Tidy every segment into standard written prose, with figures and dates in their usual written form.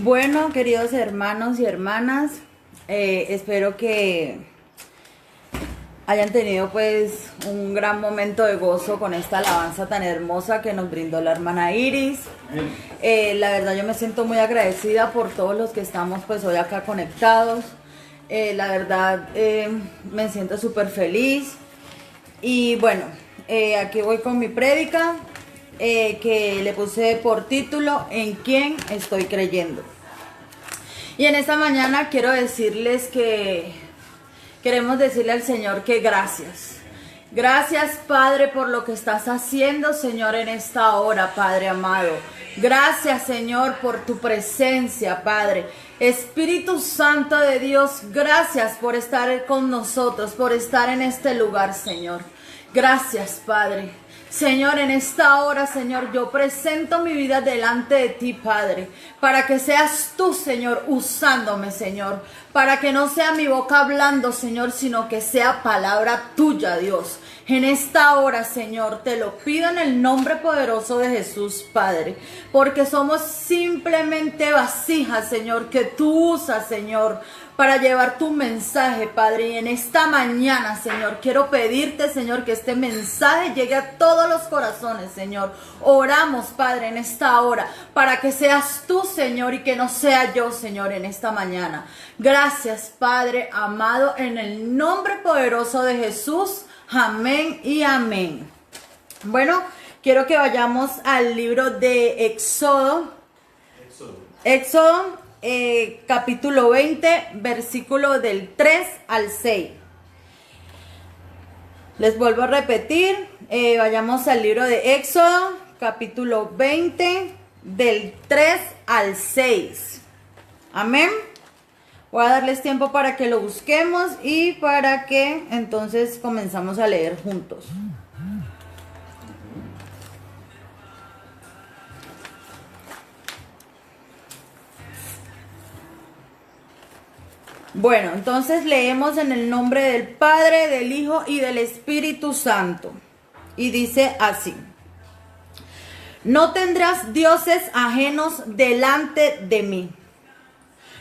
Bueno, queridos hermanos y hermanas, espero que hayan tenido pues un gran momento de gozo con esta alabanza tan hermosa que nos brindó la hermana Iris. La verdad yo me siento muy agradecida por todos los que estamos pues hoy acá conectados. La verdad me siento súper feliz. Y bueno, aquí voy con mi prédica. Que le puse por título ¿En quién estoy creyendo? Y en esta mañana quiero decirles que queremos decirle al Señor que gracias. Gracias, Padre, por lo que estás haciendo, Señor, en esta hora, Padre amado. Gracias, Señor, por tu presencia, Padre. Espíritu Santo de Dios, gracias por estar con nosotros, por estar en este lugar, Señor. Gracias, Padre. Señor, en esta hora, Señor, yo presento mi vida delante de ti, Padre, para que seas tú, Señor, usándome, Señor, para que no sea mi boca hablando, Señor, sino que sea palabra tuya, Dios. En esta hora, Señor, te lo pido en el nombre poderoso de Jesús, Padre, porque somos simplemente vasijas, Señor, que tú usas, Señor, para llevar tu mensaje, Padre. Y en esta mañana, Señor, quiero pedirte, Señor, que este mensaje llegue a todos los corazones, Señor. Oramos, Padre, en esta hora, para que seas tú, Señor, y que no sea yo, Señor, en esta mañana. Gracias, Padre amado, en el nombre poderoso de Jesús. Amén y amén. Bueno, quiero que vayamos al libro de Éxodo. Éxodo. Capítulo 20, versículo del 3 al 6. Les vuelvo a repetir, vayamos al libro de Éxodo, capítulo 20, del 3 al 6. Amén. Voy a darles tiempo para que lo busquemos y para que entonces comenzamos a leer juntos. Bueno, entonces leemos en el nombre del Padre, del Hijo y del Espíritu Santo. Y dice así: No tendrás dioses ajenos delante de mí.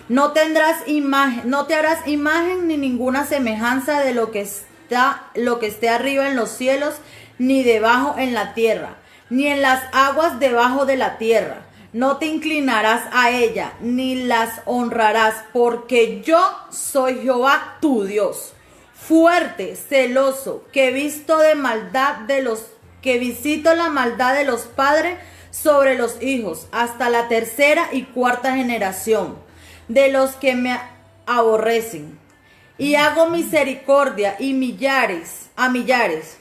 No te harás imagen ni ninguna semejanza de lo que esté arriba en los cielos, ni debajo en la tierra, ni en las aguas debajo de la tierra. No te inclinarás a ella, ni las honrarás, porque yo soy Jehová tu Dios, fuerte, celoso, que visito la maldad de los padres sobre los hijos, hasta la tercera y cuarta generación de los que me aborrecen. Y hago misericordia a millares,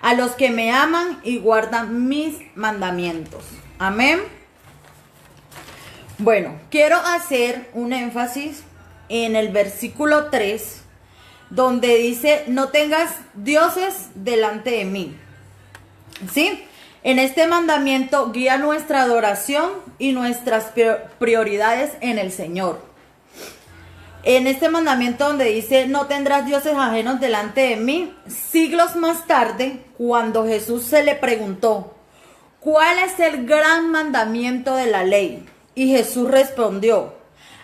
a los que me aman y guardan mis mandamientos. Amén. Bueno, quiero hacer un énfasis en el versículo 3, donde dice, no tengas dioses delante de mí. ¿Sí? En este mandamiento guía nuestra adoración y nuestras prioridades en el Señor. En este mandamiento donde dice, no tendrás dioses ajenos delante de mí, siglos más tarde, cuando Jesús se le preguntó, ¿cuál es el gran mandamiento de la ley? Y Jesús respondió,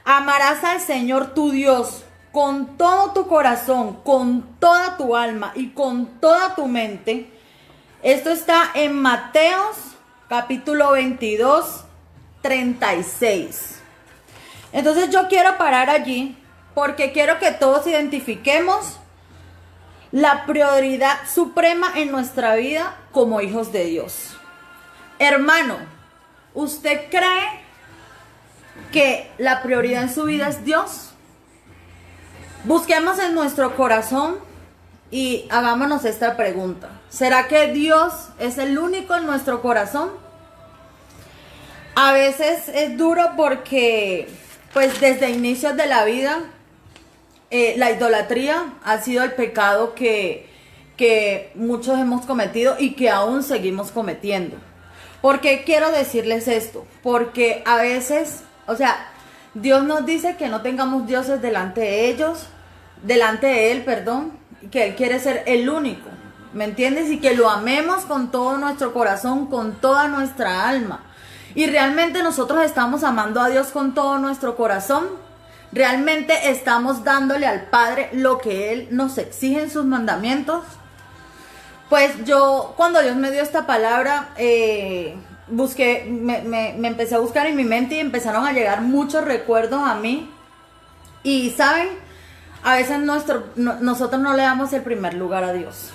amarás al Señor tu Dios con todo tu corazón, con toda tu alma y con toda tu mente. Esto está en Mateos capítulo 22, 36. Entonces yo quiero parar allí porque quiero que todos identifiquemos la prioridad suprema en nuestra vida como hijos de Dios. Hermano, ¿usted cree que la prioridad en su vida es Dios? Busquemos en nuestro corazón y hagámonos esta pregunta. ¿Será que Dios es el único en nuestro corazón? A veces es duro porque, pues desde inicios de la vida, la idolatría ha sido el pecado que muchos hemos cometido y que aún seguimos cometiendo. ¿Por qué quiero decirles esto? Porque a veces, Dios nos dice que no tengamos dioses delante de Él, que Él quiere ser el único, ¿me entiendes? Y que lo amemos con todo nuestro corazón, con toda nuestra alma. Y realmente nosotros estamos amando a Dios con todo nuestro corazón. Realmente estamos dándole al Padre lo que Él nos exige en sus mandamientos. Pues yo, cuando Dios me dio esta palabra, busqué, me empecé a buscar en mi mente y empezaron a llegar muchos recuerdos a mí. Y saben, a veces nosotros no le damos el primer lugar a Dios.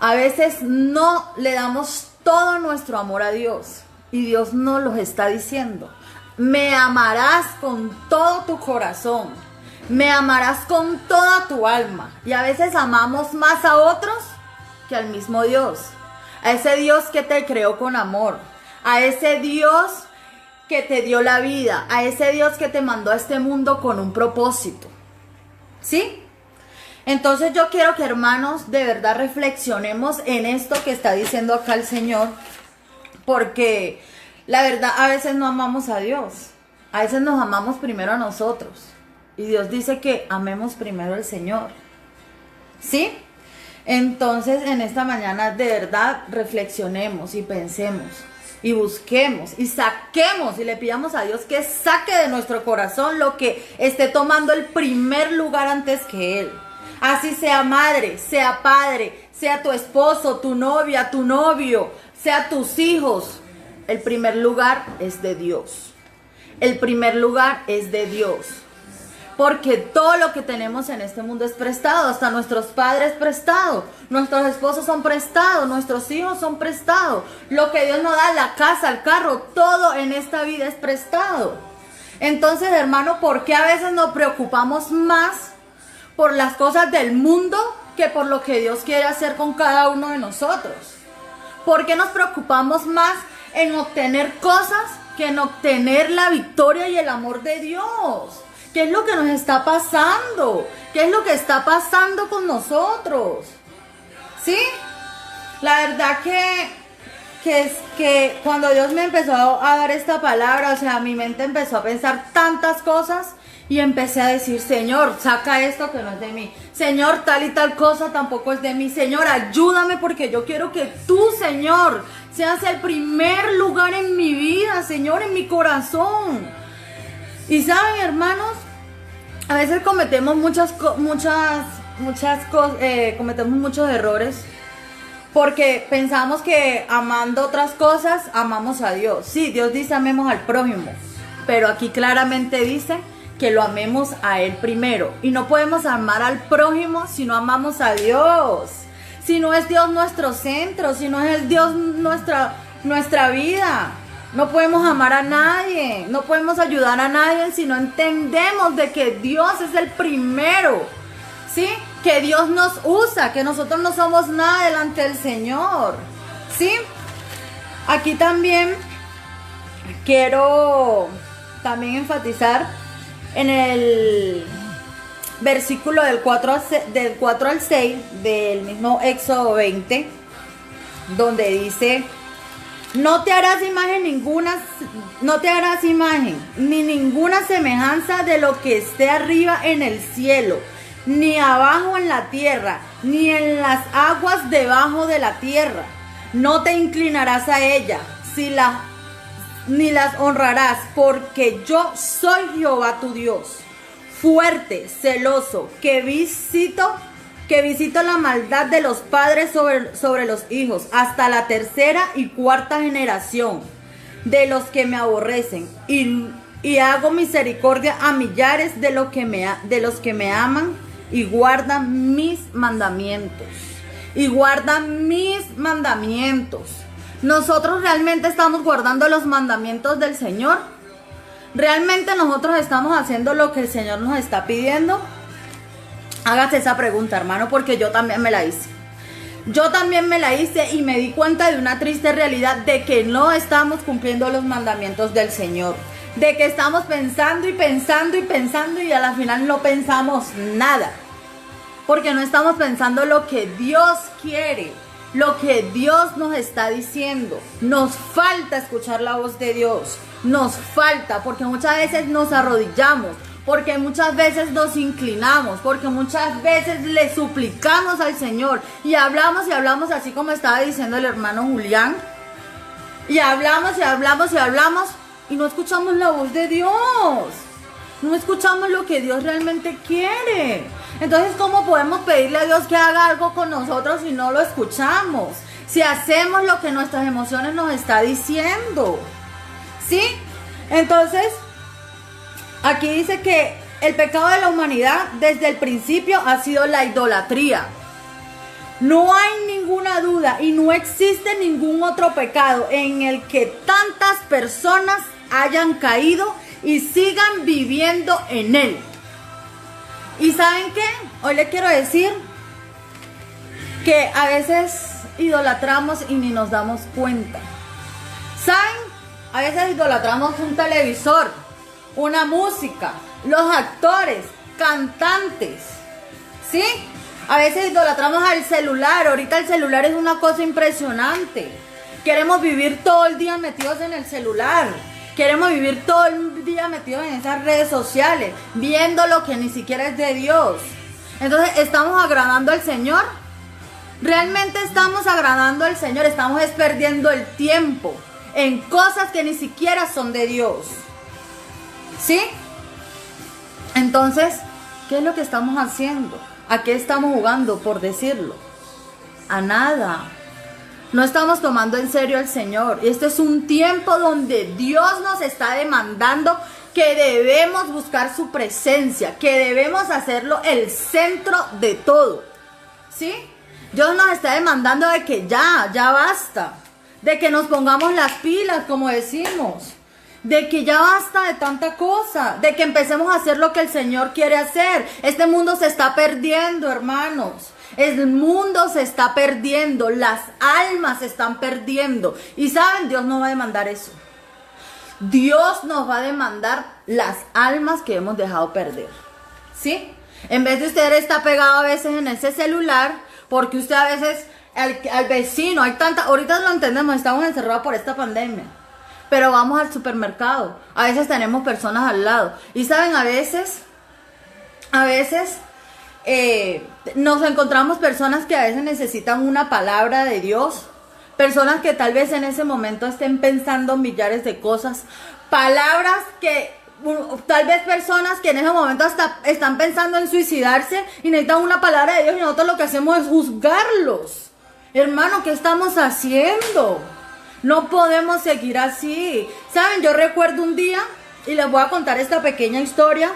A veces no le damos todo nuestro amor a Dios. Y Dios nos lo está diciendo. Me amarás con todo tu corazón. Me amarás con toda tu alma. Y a veces amamos más a otros que al mismo Dios. A ese Dios que te creó con amor. A ese Dios que te dio la vida. A ese Dios que te mandó a este mundo con un propósito. ¿Sí? Entonces yo quiero que, hermanos, de verdad reflexionemos en esto que está diciendo acá el Señor. Porque la verdad, a veces no amamos a Dios. A veces nos amamos primero a nosotros. Y Dios dice que amemos primero al Señor. ¿Sí? Entonces, en esta mañana, de verdad, reflexionemos y pensemos. Y busquemos y saquemos y le pidamos a Dios que saque de nuestro corazón lo que esté tomando el primer lugar antes que Él. Así sea madre, sea padre, sea tu esposo, tu novia, tu novio, sea tus hijos. El primer lugar es de Dios. El primer lugar es de Dios. Porque todo lo que tenemos en este mundo es prestado. Hasta nuestros padres prestado. Nuestros esposos son prestados. Nuestros hijos son prestados. Lo que Dios nos da, la casa, el carro, todo en esta vida es prestado. Entonces, hermano, ¿por qué a veces nos preocupamos más por las cosas del mundo que por lo que Dios quiere hacer con cada uno de nosotros? ¿Por qué nos preocupamos más en obtener cosas que en obtener la victoria y el amor de Dios? ¿Qué es lo que nos está pasando? ¿Qué es lo que está pasando con nosotros? ¿Sí? La verdad que cuando Dios me empezó a dar esta palabra, o sea, mi mente empezó a pensar tantas cosas y empecé a decir, Señor, saca esto que no es de mí. Señor, tal y tal cosa tampoco es de mí. Señor, ayúdame porque yo quiero que tú, Señor, seas el primer lugar en mi vida, Señor, en mi corazón. Y saben, hermanos, a veces cometemos cometemos muchos errores porque pensamos que amando otras cosas amamos a Dios. Sí, Dios dice amemos al prójimo, pero aquí claramente dice que lo amemos a Él primero. Y no podemos amar al prójimo si no amamos a Dios. Si no es Dios nuestro centro, si no es el Dios nuestra vida. No podemos amar a nadie, no podemos ayudar a nadie si no entendemos de que Dios es el primero, ¿sí? Que Dios nos usa, que nosotros no somos nada delante del Señor, ¿sí? Aquí también quiero enfatizar en el versículo del 4 al 6 del mismo Éxodo 20, donde dice: no te harás imagen ni ninguna semejanza de lo que esté arriba en el cielo, ni abajo en la tierra, ni en las aguas debajo de la tierra. No te inclinarás a ella, ni las honrarás, porque yo soy Jehová tu Dios, fuerte, celoso, que visito la maldad de los padres sobre los hijos, hasta la tercera y cuarta generación de los que me aborrecen, y hago misericordia a millares de los que me aman y guardan mis mandamientos. ¿Nosotros realmente estamos guardando los mandamientos del Señor? ¿Realmente nosotros estamos haciendo lo que el Señor nos está pidiendo? Hágase esa pregunta, hermano, porque yo también me la hice. Y me di cuenta de una triste realidad de que no estamos cumpliendo los mandamientos del Señor. De que estamos pensando y a la final no pensamos nada. Porque no estamos pensando lo que Dios quiere, lo que Dios nos está diciendo. Nos falta escuchar la voz de Dios. Nos falta, porque muchas veces nos arrodillamos, porque muchas veces nos inclinamos, porque muchas veces le suplicamos al Señor y hablamos así como estaba diciendo el hermano Julián. Y hablamos y hablamos y hablamos y no escuchamos la voz de Dios. No escuchamos lo que Dios realmente quiere. Entonces, ¿cómo podemos pedirle a Dios que haga algo con nosotros si no lo escuchamos? Si hacemos lo que nuestras emociones nos está diciendo. ¿Sí? Entonces, aquí dice que el pecado de la humanidad desde el principio ha sido la idolatría. No hay ninguna duda y no existe ningún otro pecado en el que tantas personas hayan caído y sigan viviendo en él. ¿Y saben qué? Hoy les quiero decir que a veces idolatramos y ni nos damos cuenta. ¿Saben? A veces idolatramos un televisor, una música, los actores, cantantes, ¿sí? A veces idolatramos al celular. Ahorita el celular es una cosa impresionante. Queremos vivir todo el día metidos en el celular. Queremos vivir todo el día metidos en esas redes sociales, viendo lo que ni siquiera es de Dios. Entonces, ¿estamos agradando al Señor? ¿Realmente estamos agradando al Señor? Estamos perdiendo el tiempo en cosas que ni siquiera son de Dios. ¿Sí? Entonces, ¿qué es lo que estamos haciendo? ¿A qué estamos jugando, por decirlo? A nada. No estamos tomando en serio al Señor. Este es un tiempo donde Dios nos está demandando que debemos buscar su presencia, que debemos hacerlo el centro de todo. ¿Sí? Dios nos está demandando de que ya basta. De que nos pongamos las pilas, como decimos. De que ya basta de tanta cosa. De que empecemos a hacer lo que el Señor quiere hacer. Este mundo se está perdiendo, hermanos. El mundo se está perdiendo, las almas se están perdiendo. Y saben, Dios no va a demandar eso. Dios nos va a demandar las almas que hemos dejado perder. ¿Sí? En vez de usted estar pegado a veces en ese celular, porque usted a veces, al vecino, hay tanta, ahorita lo entendemos, estamos encerrados por esta pandemia. Pero vamos al supermercado, a veces tenemos personas al lado. Y saben, a veces nos encontramos personas que a veces necesitan una palabra de Dios, personas que tal vez en ese momento estén pensando millares de cosas, palabras que tal vez personas que en ese momento hasta están pensando en suicidarse y necesitan una palabra de Dios y nosotros lo que hacemos es juzgarlos. Hermano, ¿qué estamos haciendo? No podemos seguir así. Saben, yo recuerdo un día y les voy a contar esta pequeña historia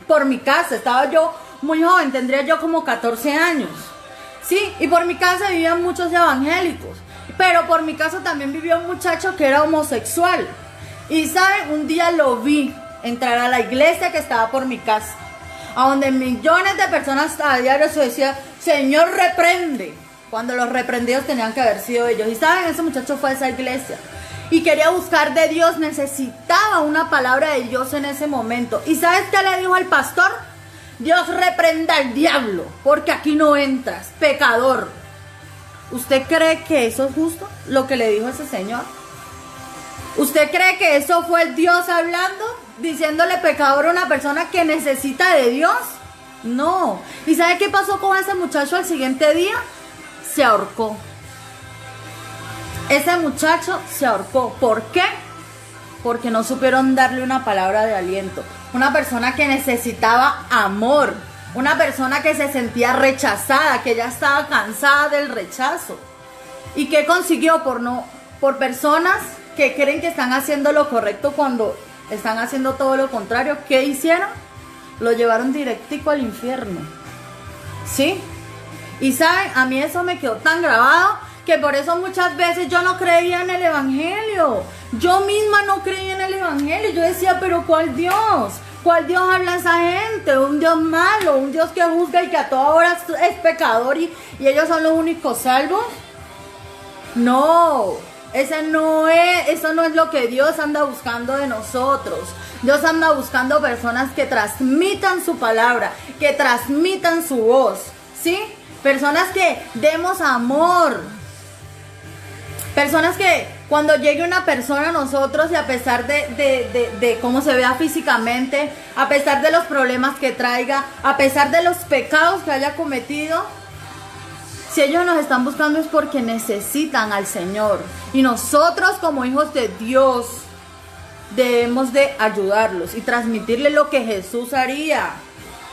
por mi casa. Estaba yo muy joven, tendría yo como 14 años, ¿sí? Y por mi casa vivían muchos evangélicos, pero por mi casa también vivía un muchacho que era homosexual. Y ¿saben? Un día lo vi entrar a la iglesia que estaba por mi casa, a donde millones de personas a diario se decía, Señor, reprende, cuando los reprendidos tenían que haber sido ellos. Y ¿saben? Ese muchacho fue a esa iglesia y quería buscar de Dios, necesitaba una palabra de Dios en ese momento. ¿Y sabes qué le dijo al pastor? Dios reprenda al diablo, porque aquí no entras, pecador. ¿Usted cree que eso es justo, lo que le dijo ese señor? ¿Usted cree que eso fue Dios hablando, diciéndole pecador a una persona que necesita de Dios? No. ¿Y sabe qué pasó con ese muchacho al siguiente día? Se ahorcó. Ese muchacho se ahorcó. ¿Por qué? Porque no supieron darle una palabra de aliento. Una persona que necesitaba amor. Una persona que se sentía rechazada, que ya estaba cansada del rechazo. ¿Y qué consiguió? Por personas que creen que están haciendo lo correcto cuando están haciendo todo lo contrario. ¿Qué hicieron? Lo llevaron directico al infierno. ¿Sí? Y saben, a mí eso me quedó tan grabado que por eso muchas veces yo no creía en el evangelio. Yo misma no creía en el evangelio. Yo decía, pero ¿cuál Dios? ¿Cuál Dios habla a esa gente? Un Dios malo, un Dios que juzga y que a toda hora es pecador y ellos son los únicos salvos. No, eso no es lo que Dios anda buscando de nosotros. Dios anda buscando personas que transmitan su palabra, que transmitan su voz, ¿sí? Personas que demos amor. Personas que cuando llegue una persona a nosotros y a pesar de cómo se vea físicamente, a pesar de los problemas que traiga, a pesar de los pecados que haya cometido, Si ellos nos están buscando es porque necesitan al Señor. Y nosotros como hijos de Dios debemos de ayudarlos y transmitirles lo que Jesús haría.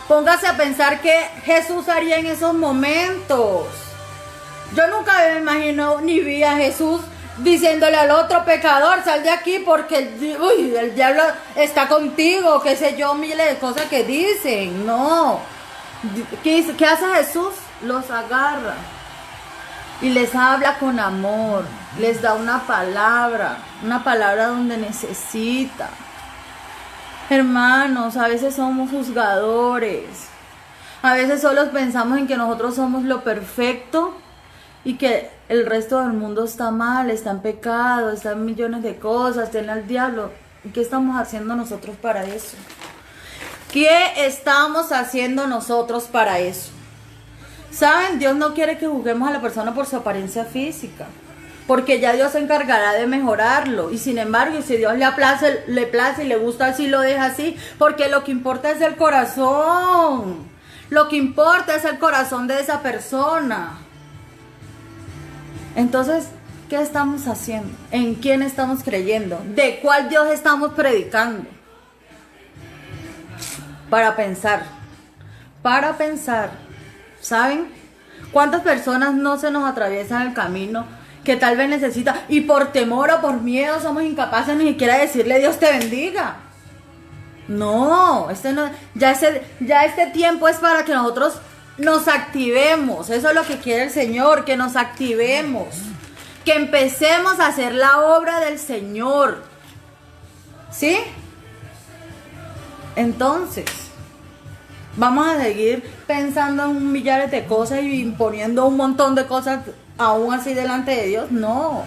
Póngase a pensar qué Jesús haría en esos momentos. Yo nunca me imagino ni vi a Jesús diciéndole al otro pecador, sal de aquí porque el diablo está contigo, qué sé yo, miles de cosas que dicen. No. ¿Qué hace Jesús? Los agarra y les habla con amor, les da una palabra donde necesita. Hermanos, a veces somos juzgadores, a veces solo pensamos en que nosotros somos lo perfecto y que el resto del mundo está mal, está en pecado, está en millones de cosas, tiene al diablo. ¿Y qué estamos haciendo nosotros para eso? ¿Qué estamos haciendo nosotros para eso? ¿Saben? Dios no quiere que juzguemos a la persona por su apariencia física, porque ya Dios se encargará de mejorarlo. Y sin embargo, si Dios le place y le gusta así, lo deja así, porque lo que importa es el corazón. Lo que importa es el corazón de esa persona. Entonces, ¿qué estamos haciendo? ¿En quién estamos creyendo? ¿De cuál Dios estamos predicando? Para pensar. ¿Saben? ¿Cuántas personas no se nos atraviesan el camino que tal vez necesita y por temor o por miedo somos incapaces ni siquiera de decirle Dios te bendiga? No, ya este tiempo es para que nosotros nos activemos. Eso es lo que quiere el Señor, que nos activemos, que empecemos a hacer la obra del Señor. ¿Sí? Entonces, vamos a seguir pensando en millares de cosas y imponiendo un montón de cosas aún así delante de Dios. No,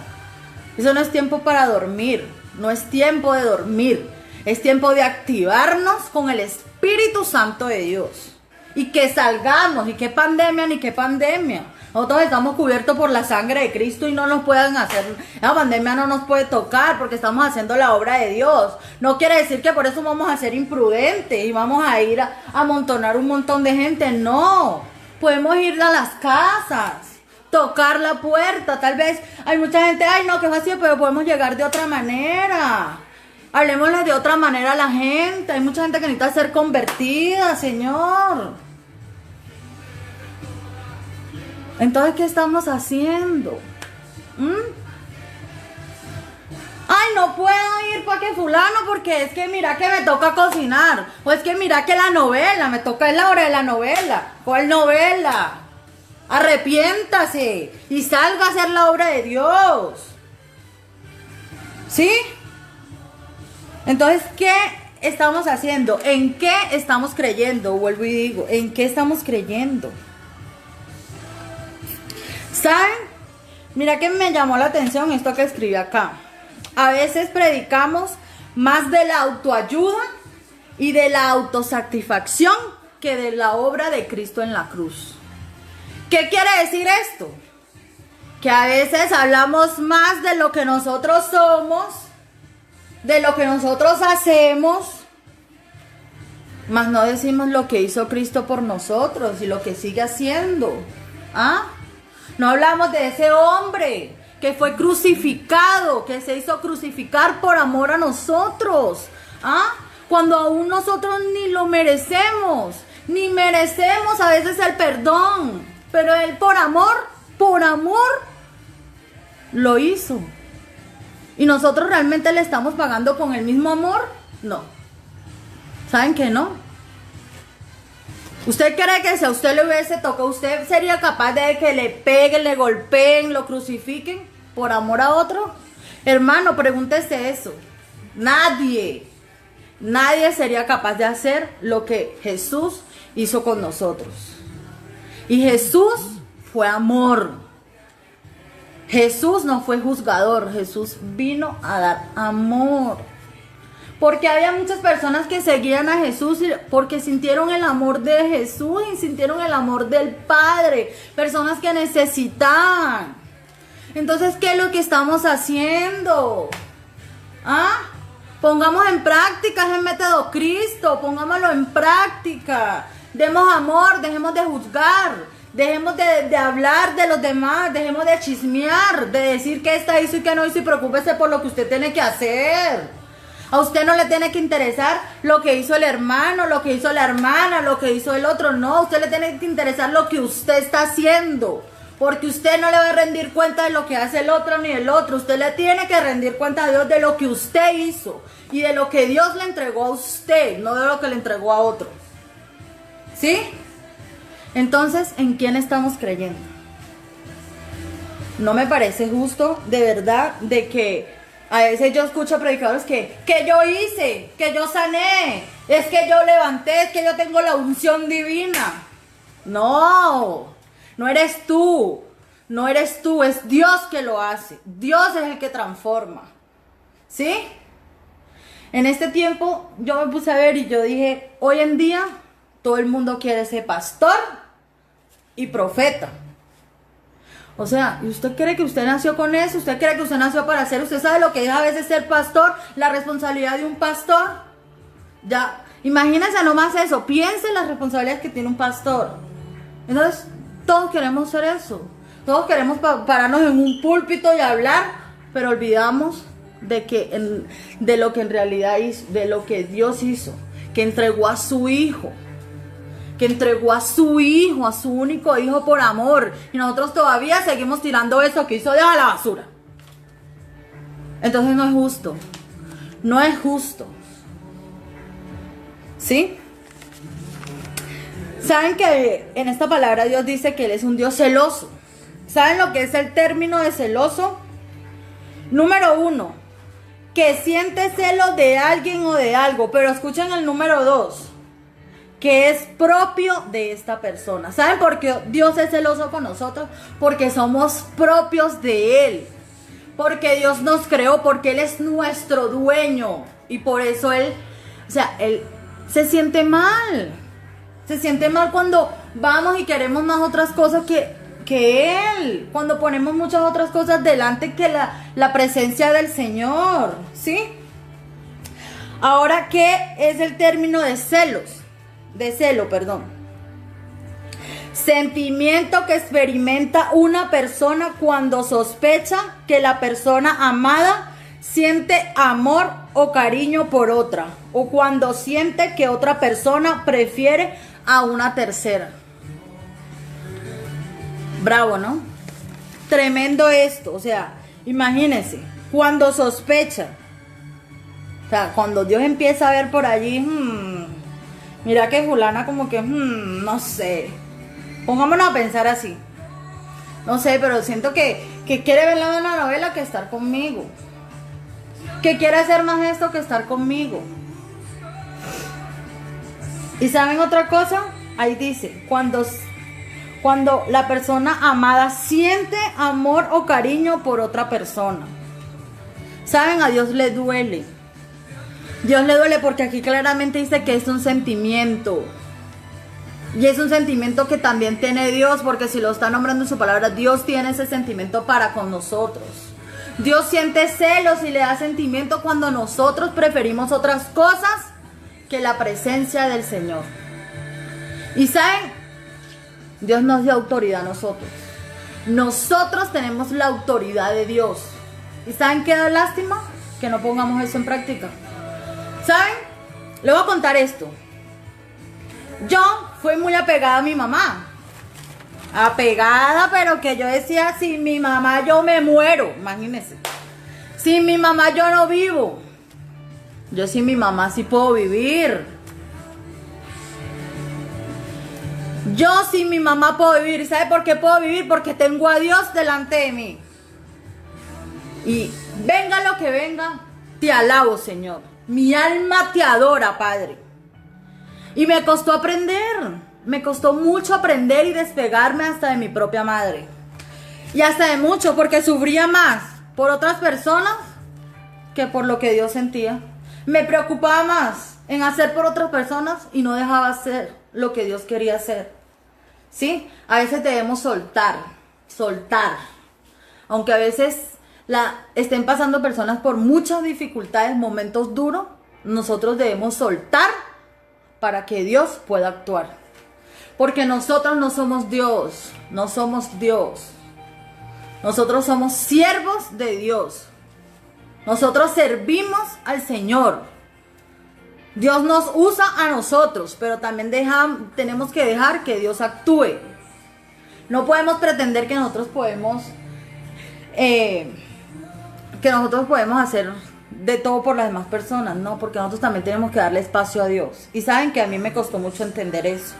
eso no es tiempo para dormir, no es tiempo de dormir, es tiempo de activarnos con el Espíritu Santo de Dios. Y que salgamos, y qué pandemia, ni qué pandemia. Nosotros estamos cubiertos por la sangre de Cristo y no nos pueden hacer, la pandemia no nos puede tocar porque estamos haciendo la obra de Dios. No quiere decir que por eso vamos a ser imprudentes y vamos a ir a amontonar un montón de gente. No, podemos ir a las casas, tocar la puerta. Tal vez hay mucha gente, ay no, qué fácil, pero podemos llegar de otra manera. Hablemosle de otra manera a la gente. Hay mucha gente que necesita ser convertida, Señor. Entonces, ¿qué estamos haciendo? Ay, no puedo ir para que fulano porque es que mira que me toca cocinar. O es que mira que la novela, me toca en la hora de la novela. ¿Cuál novela? Arrepiéntase y salga a hacer la obra de Dios. ¿Sí? Entonces, ¿qué estamos haciendo? ¿En qué estamos creyendo? Vuelvo y digo, ¿en qué estamos creyendo? ¿Saben? Mira que me llamó la atención esto que escribí acá. A veces predicamos más de la autoayuda y de la autosatisfacción que de la obra de Cristo en la cruz. ¿Qué quiere decir esto? Que a veces hablamos más de lo que nosotros somos, de lo que nosotros hacemos, mas no decimos lo que hizo Cristo por nosotros y lo que sigue haciendo. ¿Ah? No hablamos de ese hombre que fue crucificado, que se hizo crucificar por amor a nosotros. ¿Ah? Cuando aún nosotros ni lo merecemos, ni merecemos a veces el perdón, pero Él por amor, lo hizo. ¿Y nosotros realmente le estamos pagando con el mismo amor? No. ¿Saben que no? ¿Usted cree que si a usted le hubiese tocado, usted sería capaz de que le peguen, le golpeen, lo crucifiquen por amor a otro? Hermano, pregúntese eso. Nadie sería capaz de hacer lo que Jesús hizo con nosotros. Y Jesús fue amor. Jesús no fue juzgador, Jesús vino a dar amor. Porque había muchas personas que seguían a Jesús porque sintieron el amor de Jesús y sintieron el amor del Padre. Personas que necesitaban. Entonces, ¿qué es lo que estamos haciendo? ¿Ah? Pongamos en práctica ese método Cristo, pongámoslo en práctica. Demos amor, dejemos de juzgar. Dejemos de hablar de los demás, dejemos de chismear, de decir qué esta hizo y qué no hizo y preocúpese por lo que usted tiene que hacer. A usted no le tiene que interesar lo que hizo el hermano, lo que hizo la hermana, lo que hizo el otro. No, a usted le tiene que interesar lo que usted está haciendo. Porque usted no le va a rendir cuenta de lo que hace el otro ni el otro. Usted le tiene que rendir cuenta a Dios de lo que usted hizo. Y de lo que Dios le entregó a usted, no de lo que le entregó a otro. ¿Sí? Entonces, ¿en quién estamos creyendo? No me parece justo, de verdad, de que a veces yo escucho a predicadores que yo hice, que yo sané, es que yo levanté, es que yo tengo la unción divina. No, no eres tú, no eres tú, es Dios que lo hace. Dios es el que transforma. ¿Sí? En este tiempo yo me puse a ver y yo dije, hoy en día todo el mundo quiere ser pastor y profeta. O sea, ¿y usted cree que usted nació con eso? ¿Usted cree que usted nació para hacer? ¿Usted sabe lo que es a veces ser pastor? La responsabilidad de un pastor. Ya, imagínense nomás eso. Piense en las responsabilidades que tiene un pastor. Entonces, todos queremos ser eso. Todos queremos pararnos en un púlpito y hablar, pero olvidamos de lo que en realidad hizo, de lo que Dios hizo, que entregó a su hijo. Que entregó a su hijo, a su único hijo por amor. Y nosotros todavía seguimos tirando eso que hizo Dios a la basura. Entonces no es justo. No es justo. ¿Sí? ¿Saben que en esta palabra Dios dice que Él es un Dios celoso? ¿Saben lo que es el término de celoso? Número 1, que siente celos de alguien o de algo. Pero escuchen el número 2. Que es propio de esta persona. ¿Saben por qué Dios es celoso con nosotros? Porque somos propios de Él. Porque Dios nos creó, porque Él es nuestro dueño. Y por eso Él se siente mal. Se siente mal cuando vamos y queremos más otras cosas que Él. Cuando ponemos muchas otras cosas delante que la presencia del Señor. ¿Sí? Ahora, ¿qué es el término de celos? De celo, perdón. Sentimiento que experimenta una persona cuando sospecha que la persona amada siente amor o cariño por otra, o cuando siente que otra persona prefiere a una tercera. Bravo, ¿no? Tremendo esto, o sea, imagínense, cuando sospecha, o sea, cuando Dios empieza a ver por allí, mira que fulana como que, no sé. Pongámonos a pensar así. No sé, pero siento que quiere ver la novela que estar conmigo. Que quiere hacer más esto que estar conmigo. ¿Y saben otra cosa? Ahí dice, cuando la persona amada siente amor o cariño por otra persona. ¿Saben? A Dios le duele. Dios le duele porque aquí claramente dice que es un sentimiento. Y es un sentimiento que también tiene Dios, porque si lo está nombrando en su palabra, Dios tiene ese sentimiento para con nosotros. Dios siente celos y le da sentimiento cuando nosotros preferimos otras cosas que la presencia del Señor. Y ¿saben? Dios nos dio autoridad a nosotros. Nosotros tenemos la autoridad de Dios. ¿Y saben qué da lástima? Que no pongamos eso en práctica. ¿Saben? Le voy a contar esto. Yo fui muy apegada a mi mamá. Apegada, pero que yo decía, sin mi mamá yo me muero. Imagínense. Sin mi mamá yo no vivo. Yo sin mi mamá sí puedo vivir. Yo sin mi mamá puedo vivir. ¿Y sabe por qué puedo vivir? Porque tengo a Dios delante de mí. Y venga lo que venga, te alabo, Señor. Mi alma te adora, Padre. Y me costó aprender. Me costó mucho aprender y despegarme hasta de mi propia madre. Y hasta de mucho, porque sufría más por otras personas que por lo que Dios sentía. Me preocupaba más en hacer por otras personas y no dejaba hacer lo que Dios quería hacer. ¿Sí? A veces debemos soltar. Aunque a veces estén pasando personas por muchas dificultades, momentos duros, nosotros debemos soltar para que Dios pueda actuar. Porque nosotros no somos Dios, no somos Dios. Nosotros somos siervos de Dios. Nosotros servimos al Señor. Dios nos usa a nosotros, pero también tenemos que dejar que Dios actúe. No podemos pretender que nosotros podemos hacer de todo por las demás personas, no, porque nosotros también tenemos que darle espacio a Dios. Y saben que a mí me costó mucho entender eso.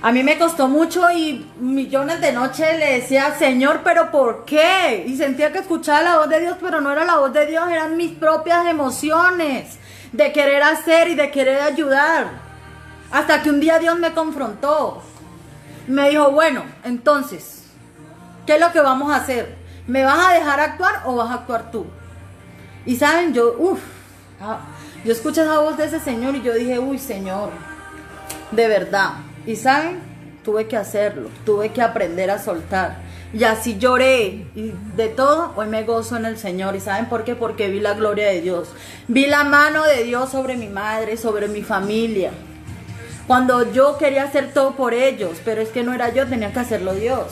A mí me costó mucho y millones de noches le decía, Señor, ¿pero por qué? Y sentía que escuchaba la voz de Dios, pero no era la voz de Dios, eran mis propias emociones de querer hacer y de querer ayudar. Hasta que un día Dios me confrontó. Me dijo, bueno, entonces, ¿qué es lo que vamos a hacer? ¿Me vas a dejar actuar o vas a actuar tú? Y saben, yo escuché esa voz de ese Señor y yo dije, uy, Señor, de verdad. Y saben, tuve que hacerlo, tuve que aprender a soltar. Y así lloré y de todo, hoy me gozo en el Señor. ¿Y saben por qué? Porque vi la gloria de Dios. Vi la mano de Dios sobre mi madre, sobre mi familia. Cuando yo quería hacer todo por ellos, pero es que no era yo, tenía que hacerlo Dios.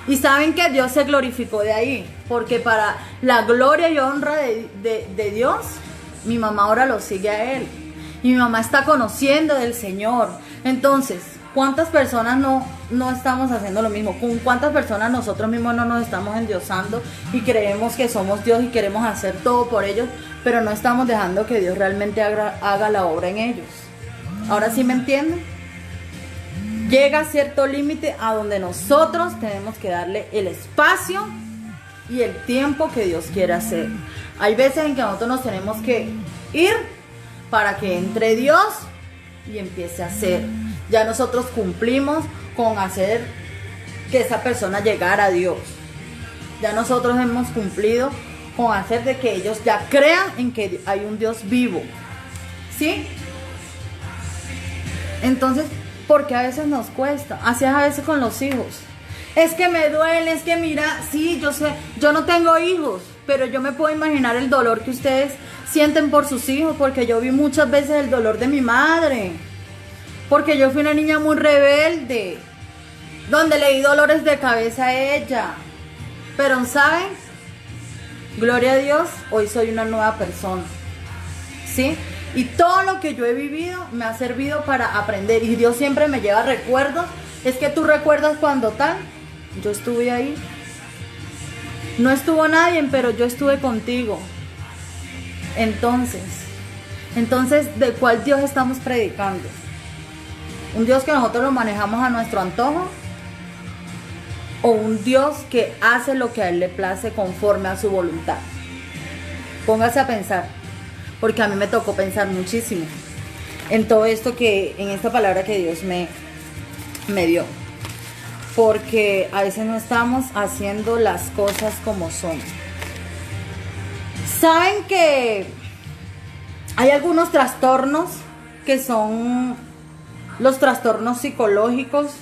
Y saben que Dios se glorificó de ahí, porque para la gloria y honra de Dios, mi mamá ahora lo sigue a Él. Y mi mamá está conociendo del Señor. Entonces, ¿cuántas personas no estamos haciendo lo mismo? ¿Con cuántas personas nosotros mismos no nos estamos endiosando y creemos que somos Dios y queremos hacer todo por ellos, pero no estamos dejando que Dios realmente haga la obra en ellos? ¿Ahora sí me entienden? Llega a cierto límite a donde nosotros tenemos que darle el espacio y el tiempo que Dios quiere hacer. Hay veces en que nosotros nos tenemos que ir para que entre Dios y empiece a hacer. Ya nosotros cumplimos con hacer que esa persona llegara a Dios. Ya nosotros hemos cumplido con hacer de que ellos ya crean en que hay un Dios vivo. ¿Sí? Entonces, porque a veces nos cuesta, así es a veces con los hijos. Es que me duele, es que mira, sí, yo sé, yo no tengo hijos, pero yo me puedo imaginar el dolor que ustedes sienten por sus hijos, porque yo vi muchas veces el dolor de mi madre, porque yo fui una niña muy rebelde, donde le di dolores de cabeza a ella, pero ¿saben? Gloria a Dios, hoy soy una nueva persona, ¿sí? Y todo lo que yo he vivido me ha servido para aprender. Y Dios siempre me lleva recuerdos. Es que tú recuerdas cuando tal, yo estuve ahí. No estuvo nadie, pero yo estuve contigo. Entonces, ¿de cuál Dios estamos predicando? ¿Un Dios que nosotros lo manejamos a nuestro antojo? ¿O un Dios que hace lo que a Él le place conforme a su voluntad? Póngase a pensar. Porque a mí me tocó pensar muchísimo en todo esto en esta palabra que Dios me dio. Porque a veces no estamos haciendo las cosas como son. Saben que hay algunos trastornos que son los trastornos psicológicos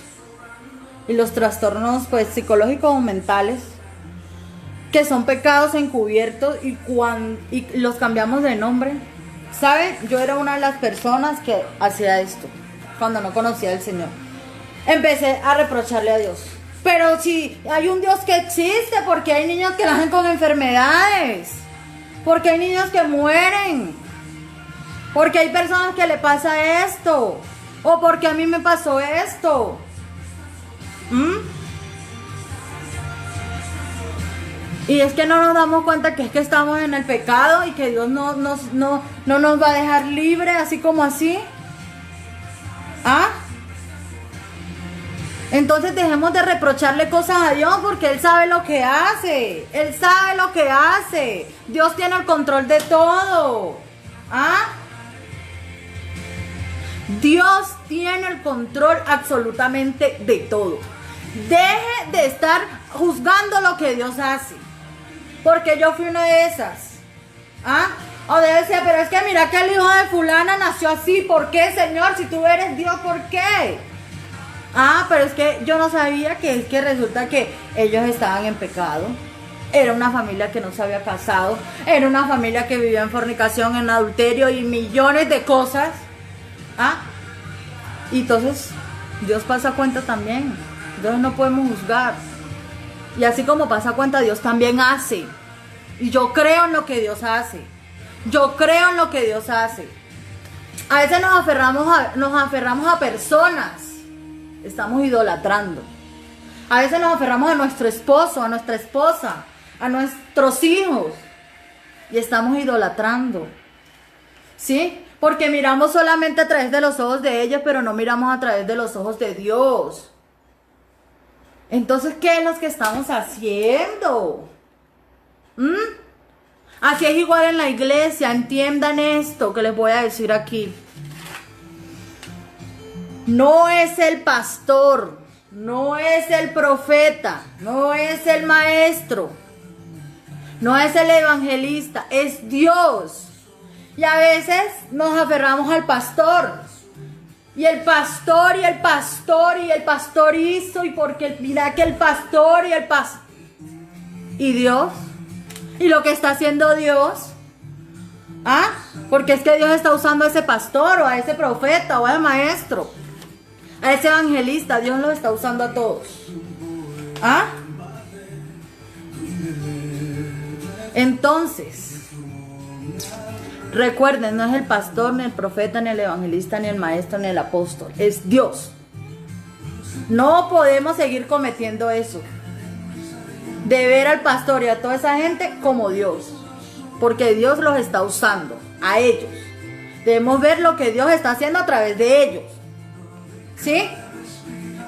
y los trastornos pues psicológicos o mentales, que son pecados encubiertos y los cambiamos de nombre. ¿Saben? Yo era una de las personas que hacía esto cuando no conocía al Señor. Empecé a reprocharle a Dios. Pero si hay un Dios que existe, porque hay niños que nacen con enfermedades, porque hay niños que mueren, porque hay personas que le pasa esto, o porque a mí me pasó esto. Y es que no nos damos cuenta que es que estamos en el pecado y que Dios no nos va a dejar libre así como así. Entonces dejemos de reprocharle cosas a Dios, porque Él sabe lo que hace. Él sabe lo que hace. Dios tiene el control de todo. Dios tiene el control absolutamente de todo. Deje de estar juzgando lo que Dios hace. Porque yo fui una de esas. O debe ser, pero es que mira que el hijo de fulana nació así. ¿Por qué, Señor? Si tú eres Dios, ¿por qué? Pero es que yo no sabía que es que resulta que ellos estaban en pecado. Era una familia que no se había casado. Era una familia que vivía en fornicación, en adulterio y millones de cosas. Y entonces Dios pasa cuenta también. Entonces no podemos juzgar. Y así como pasa cuenta, Dios también hace. Y yo creo en lo que Dios hace. Yo creo en lo que Dios hace. A veces nos aferramos a personas. Estamos idolatrando. A veces nos aferramos a nuestro esposo, a nuestra esposa, a nuestros hijos. Y estamos idolatrando. ¿Sí? Porque miramos solamente a través de los ojos de ellos, pero no miramos a través de los ojos de Dios. Entonces, ¿qué es lo que estamos haciendo? Así es igual en la iglesia. Entiendan esto que les voy a decir aquí. No es el pastor, no es el profeta, no es el maestro, no es el evangelista, es Dios. Y a veces nos aferramos al pastor. Y el pastor, y el pastor, y el pastor hizo, y porque mira que el pastor y el pastor. ¿Y Dios? ¿Y lo que está haciendo Dios? ¿Ah? Porque es que Dios está usando a ese pastor, o a ese profeta, o a ese maestro, a ese evangelista. Dios los está usando a todos. ¿Ah? Entonces, recuerden, no es el pastor, ni el profeta, ni el evangelista, ni el maestro, ni el apóstol. Es Dios. No podemos seguir cometiendo eso. De ver al pastor y a toda esa gente como Dios. Porque Dios los está usando a ellos. Debemos ver lo que Dios está haciendo a través de ellos. ¿Sí?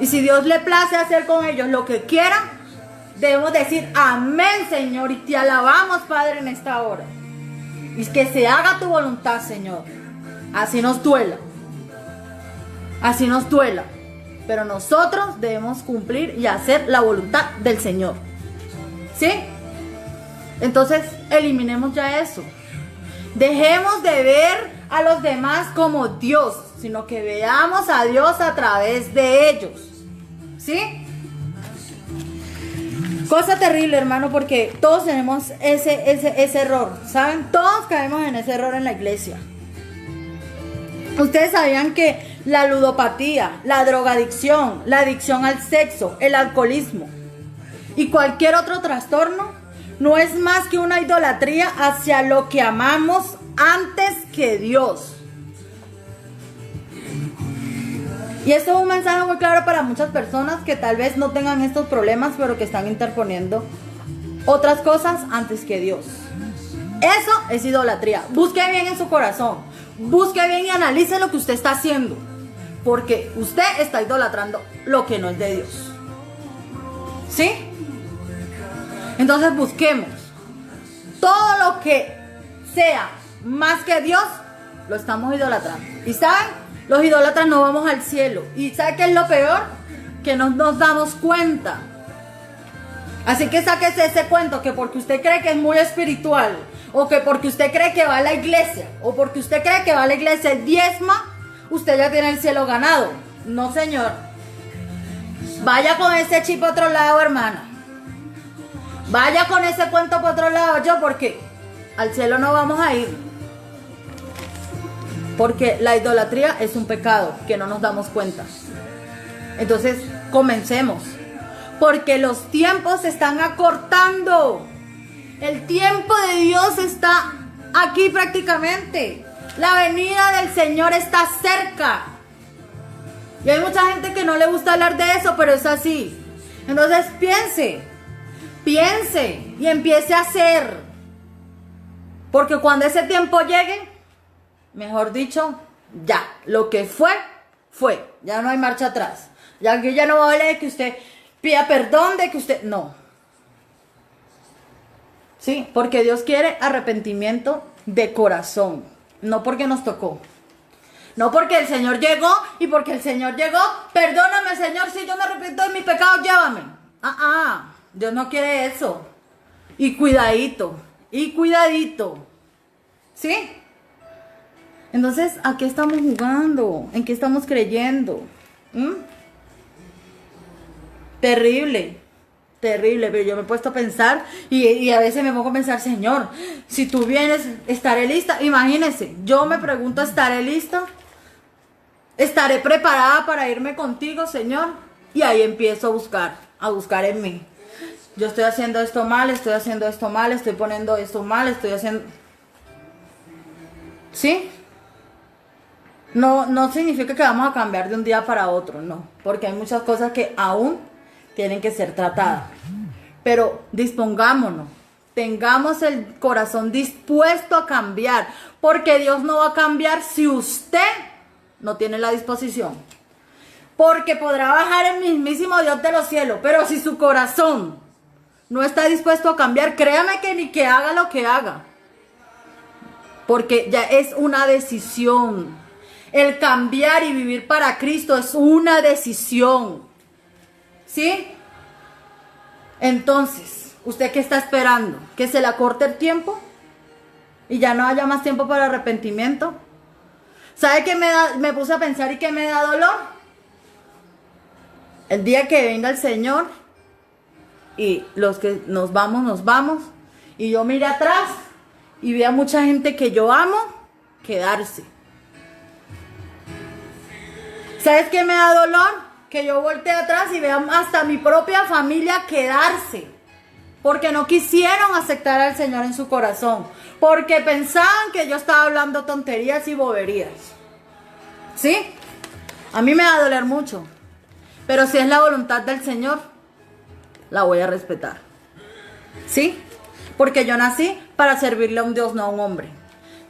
Y si Dios le place hacer con ellos lo que quiera, debemos decir amén, Señor, y te alabamos, Padre, en esta hora. Y que se haga tu voluntad, Señor. Así nos duela. Así nos duela. Pero nosotros debemos cumplir y hacer la voluntad del Señor. ¿Sí? Entonces, eliminemos ya eso. Dejemos de ver a los demás como Dios, sino que veamos a Dios a través de ellos. ¿Sí? Cosa terrible, hermano, porque todos tenemos ese error, ¿saben? Todos caemos en ese error en la iglesia. Ustedes sabían que la ludopatía, la drogadicción, la adicción al sexo, el alcoholismo y cualquier otro trastorno no es más que una idolatría hacia lo que amamos antes que Dios. Y esto es un mensaje muy claro para muchas personas que tal vez no tengan estos problemas, pero que están interponiendo otras cosas antes que Dios. Eso es idolatría. Busque bien en su corazón. Busque bien y analice lo que usted está haciendo. Porque usted está idolatrando lo que no es de Dios. ¿Sí? Entonces busquemos. Todo lo que sea más que Dios, lo estamos idolatrando. ¿Y saben? Los idólatras no vamos al cielo. ¿Y saben qué es lo peor? Que no nos damos cuenta. Así que sáquese ese cuento que porque usted cree que es muy espiritual, o que porque usted cree que va a la iglesia, o porque usted cree que va a la iglesia y diezma, usted ya tiene el cielo ganado. No, señor. Vaya con ese chip a otro lado, hermana. Vaya con ese cuento para otro lado, porque al cielo no vamos a ir. Porque la idolatría es un pecado que no nos damos cuenta. Entonces, comencemos. Porque los tiempos se están acortando. El tiempo de Dios está aquí prácticamente. La venida del Señor está cerca. Y hay mucha gente que no le gusta hablar de eso, pero es así. Entonces piense y empiece a hacer. Porque cuando ese tiempo llegue, mejor dicho, ya, lo que fue, ya no hay marcha atrás. Ya que ya no vale de que usted pida perdón, de que usted, no. Sí, porque Dios quiere arrepentimiento de corazón, no porque nos tocó. No porque el Señor llegó y porque el Señor llegó, perdóname, Señor, si yo me arrepiento de mis pecados, llévame. Dios no quiere eso. Y cuidadito, ¿sí? Entonces, ¿a qué estamos jugando? ¿En qué estamos creyendo? Terrible, pero yo me he puesto a pensar y a veces me pongo a pensar, Señor, si tú vienes, ¿estaré lista? Imagínense, yo me pregunto, ¿estaré lista? Estaré preparada para irme contigo, Señor. Y ahí empiezo a buscar en mí. Yo estoy haciendo esto mal, estoy haciendo esto mal, estoy poniendo esto mal, estoy haciendo... ¿Sí? No significa que vamos a cambiar de un día para otro, no. Porque hay muchas cosas que aún tienen que ser tratadas. Pero dispongámonos. Tengamos el corazón dispuesto a cambiar. Porque Dios no va a cambiar si usted no tiene la disposición. Porque podrá bajar el mismísimo Dios de los cielos. Pero si su corazón no está dispuesto a cambiar, créame que ni que haga lo que haga. Porque ya es una decisión. El cambiar y vivir para Cristo es una decisión. ¿Sí? Entonces, ¿usted qué está esperando? ¿Que se le acorte el tiempo? ¿Y ya no haya más tiempo para arrepentimiento? ¿Sabe qué me puse a pensar y qué me da dolor? El día que venga el Señor y los que nos vamos. Y yo mire atrás y vea mucha gente que yo amo quedarse. ¿Sabes qué me da dolor? Que yo voltee atrás y vea hasta mi propia familia quedarse. Porque no quisieron aceptar al Señor en su corazón. Porque pensaban que yo estaba hablando tonterías y boberías. ¿Sí? A mí me va a doler mucho. Pero si es la voluntad del Señor, la voy a respetar. ¿Sí? Porque yo nací para servirle a un Dios, no a un hombre.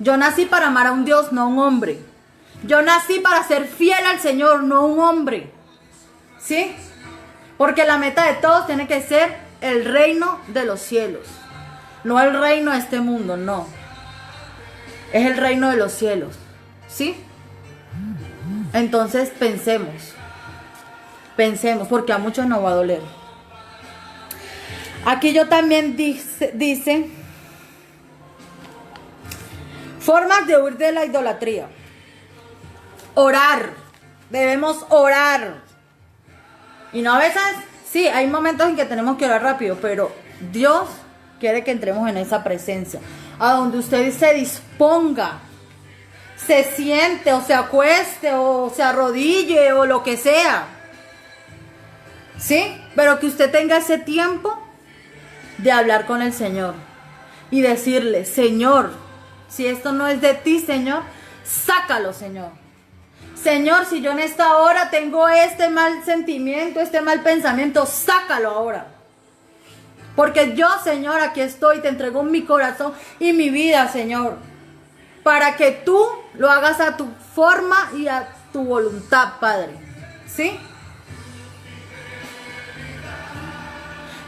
Yo nací para amar a un Dios, no a un hombre. Yo nací para ser fiel al Señor, no a un hombre. ¿Sí? Porque la meta de todos tiene que ser el reino de los cielos. No el reino de este mundo, no. Es el reino de los cielos. ¿Sí? Entonces pensemos. Pensemos, porque a muchos no va a doler. Aquí yo también dice formas de huir de la idolatría. Orar. Debemos orar. Y no a veces, sí, hay momentos en que tenemos que orar rápido, pero Dios quiere que entremos en esa presencia. A donde usted se disponga, se siente o se acueste o se arrodille o lo que sea. ¿Sí? Pero que usted tenga ese tiempo de hablar con el Señor y decirle, Señor, si esto no es de ti, Señor, sácalo, Señor. Señor, si yo en esta hora tengo este mal sentimiento, este mal pensamiento, sácalo ahora. Porque yo, Señor, aquí estoy, te entrego mi corazón y mi vida, Señor, para que tú lo hagas a tu forma y a tu voluntad, Padre. ¿Sí?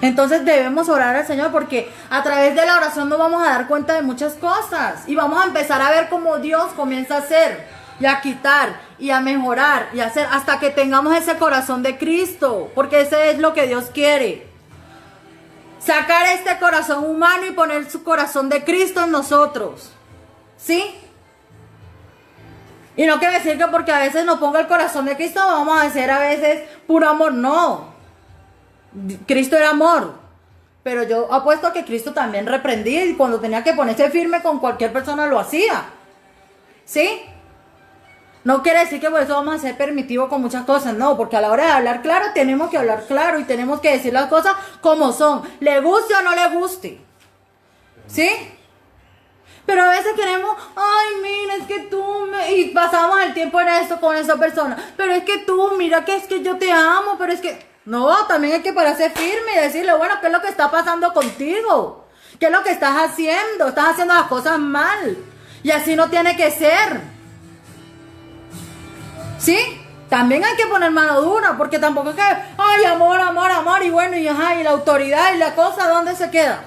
Entonces debemos orar al Señor porque a través de la oración nos vamos a dar cuenta de muchas cosas y vamos a empezar a ver cómo Dios comienza a hacer y a quitar y a mejorar y a hacer hasta que tengamos ese corazón de Cristo, porque ese es lo que Dios quiere. Sacar este corazón humano y poner su corazón de Cristo en nosotros. ¿Sí? Y no quiere decir que porque a veces no ponga el corazón de Cristo vamos a hacer a veces puro amor, no. Cristo era amor, pero yo apuesto a que Cristo también reprendía y cuando tenía que ponerse firme con cualquier persona lo hacía. ¿Sí? No quiere decir que por eso vamos a ser permitivos con muchas cosas, no, porque a la hora de hablar claro tenemos que hablar claro y tenemos que decir las cosas como son, le guste o no le guste. ¿Sí? Pero a veces queremos, ay, mira, es que tú y pasamos el tiempo en esto con esa persona, pero es que tú, mira que es que yo te amo, pero es que... No, también hay que pararse firme y decirle, bueno, ¿qué es lo que está pasando contigo? ¿Qué es lo que estás haciendo? Estás haciendo las cosas mal. Y así no tiene que ser. ¿Sí? También hay que poner mano dura, porque tampoco es que, ay, amor, amor, amor, y bueno, y ajá, y la autoridad y la cosa, ¿dónde se queda?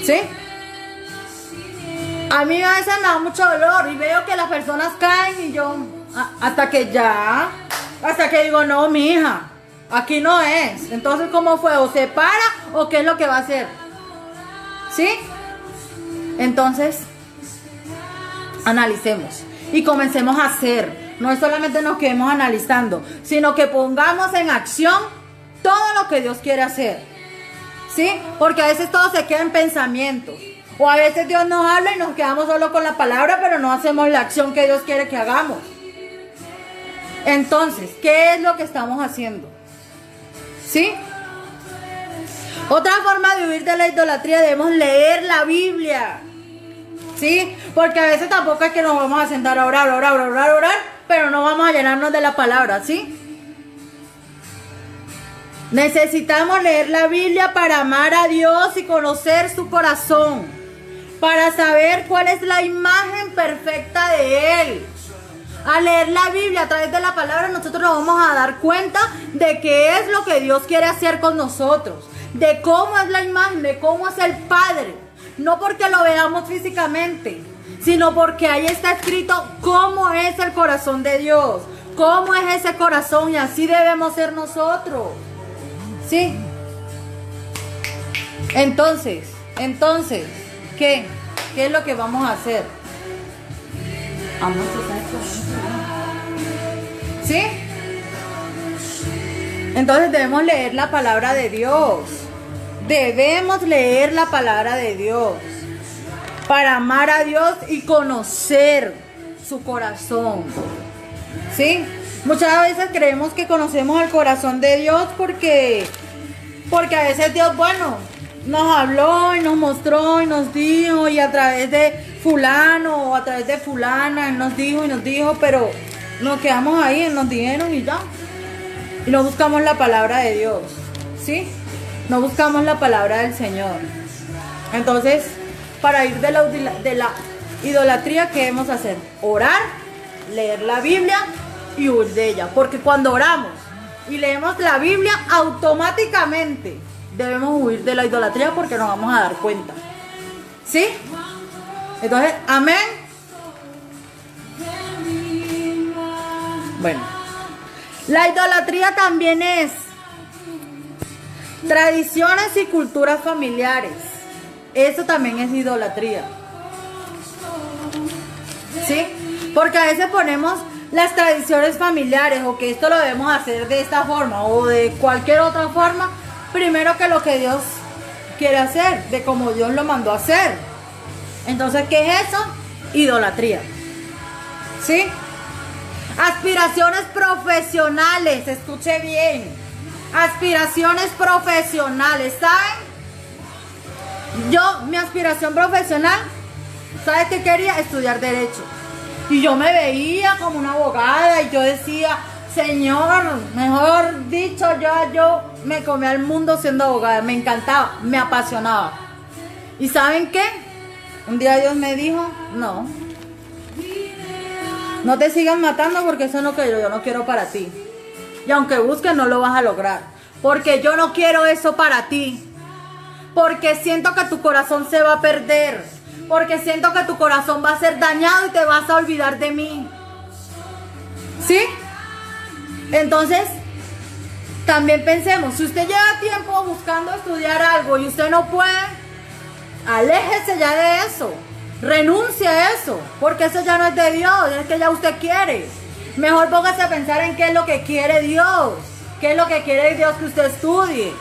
¿Sí? A mí a veces me da mucho dolor y veo que las personas caen y yo... Hasta que digo, no, mija, aquí no es. Entonces, ¿cómo fue? ¿O se para o qué es lo que va a hacer? ¿Sí? Entonces, analicemos y comencemos a hacer. No es solamente nos quedemos analizando, sino que pongamos en acción todo lo que Dios quiere hacer. ¿Sí? Porque a veces todo se queda en pensamientos. O a veces Dios nos habla y nos quedamos solo con la palabra, pero no hacemos la acción que Dios quiere que hagamos. Entonces, ¿qué es lo que estamos haciendo? ¿Sí? Otra forma de huir de la idolatría, debemos leer la Biblia. ¿Sí? Porque a veces tampoco es que nos vamos a sentar a orar, pero no vamos a llenarnos de la palabra, ¿sí? Necesitamos leer la Biblia para amar a Dios y conocer su corazón, para saber cuál es la imagen perfecta de Él. Al leer la Biblia a través de la palabra, nosotros nos vamos a dar cuenta de qué es lo que Dios quiere hacer con nosotros, de cómo es la imagen, de cómo es el Padre. No porque lo veamos físicamente, sino porque ahí está escrito cómo es el corazón de Dios, cómo es ese corazón, y así debemos ser nosotros. ¿Sí? Entonces, ¿qué? ¿Qué es lo que vamos a hacer? ¿Sí? Entonces debemos leer la palabra de Dios. Debemos leer la palabra de Dios para amar a Dios y conocer su corazón. ¿Sí? Muchas veces creemos que conocemos el corazón de Dios porque a veces Dios, bueno, nos habló y nos mostró y nos dijo, y a través de fulano o a través de fulana Él nos dijo, pero nos quedamos ahí, nos dijeron y ya. Y no buscamos la palabra de Dios, ¿sí? No buscamos la palabra del Señor. Entonces, para ir de la idolatría, ¿qué debemos hacer? Orar, leer la Biblia y huir de ella. Porque cuando oramos y leemos la Biblia, automáticamente debemos huir de la idolatría, porque nos vamos a dar cuenta. ¿Sí? Entonces, amén. Bueno, la idolatría también es tradiciones y culturas familiares. Eso también es idolatría. ¿Sí? Porque a veces ponemos las tradiciones familiares, o que esto lo debemos hacer de esta forma o de cualquier otra forma, primero que lo que Dios quiere hacer, de como Dios lo mandó a hacer. Entonces, ¿qué es eso? Idolatría. ¿Sí? Aspiraciones profesionales, escuche bien. Aspiraciones profesionales, ¿saben? Mi aspiración profesional, ¿sabes qué quería? Estudiar Derecho. Y yo me veía como una abogada y yo decía, Señor, mejor dicho, yo me comía el mundo siendo abogada. Me encantaba, me apasionaba. ¿Y saben qué? Un día Dios me dijo, no te sigas matando, porque eso es lo que yo no quiero para ti. Y aunque busques, no lo vas a lograr, porque yo no quiero eso para ti. Porque siento que tu corazón se va a perder, porque siento que tu corazón va a ser dañado y te vas a olvidar de mí. ¿Sí? Entonces, también pensemos, si usted lleva tiempo buscando estudiar algo y usted no puede, aléjese ya de eso. Renuncie a eso, porque eso ya no es de Dios, es que ya usted quiere. Mejor póngase a pensar en qué es lo que quiere Dios, qué es lo que quiere Dios que usted estudie,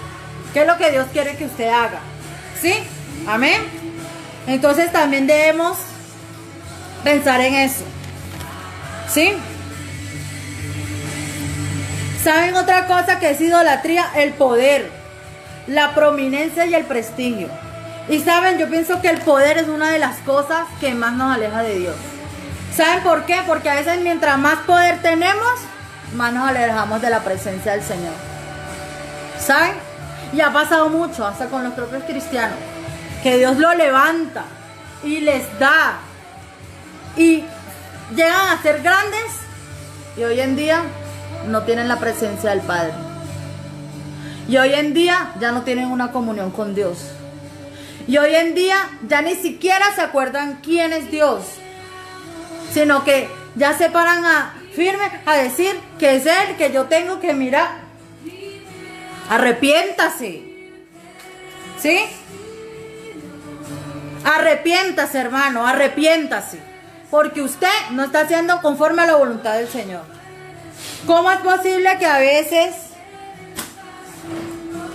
qué es lo que Dios quiere que usted haga. ¿Sí? Amén. Entonces también debemos pensar en eso. ¿Sí? ¿Saben otra cosa que es idolatría? El poder, la prominencia y el prestigio. Y saben, yo pienso que el poder es una de las cosas que más nos aleja de Dios. ¿Saben por qué? Porque a veces mientras más poder tenemos, más nos alejamos de la presencia del Señor. ¿Saben? Y ha pasado mucho, hasta con los propios cristianos, que Dios lo levanta y les da, y llegan a ser grandes, y hoy en día no tienen la presencia del Padre. Y hoy en día ya no tienen una comunión con Dios. Y hoy en día ya ni siquiera se acuerdan quién es Dios, sino que ya se paran firme a decir que es Él, que yo tengo que mirar. Arrepiéntase. ¿Sí? Arrepiéntase, hermano, arrepiéntase. Porque usted no está haciendo conforme a la voluntad del Señor. ¿Cómo es posible que a veces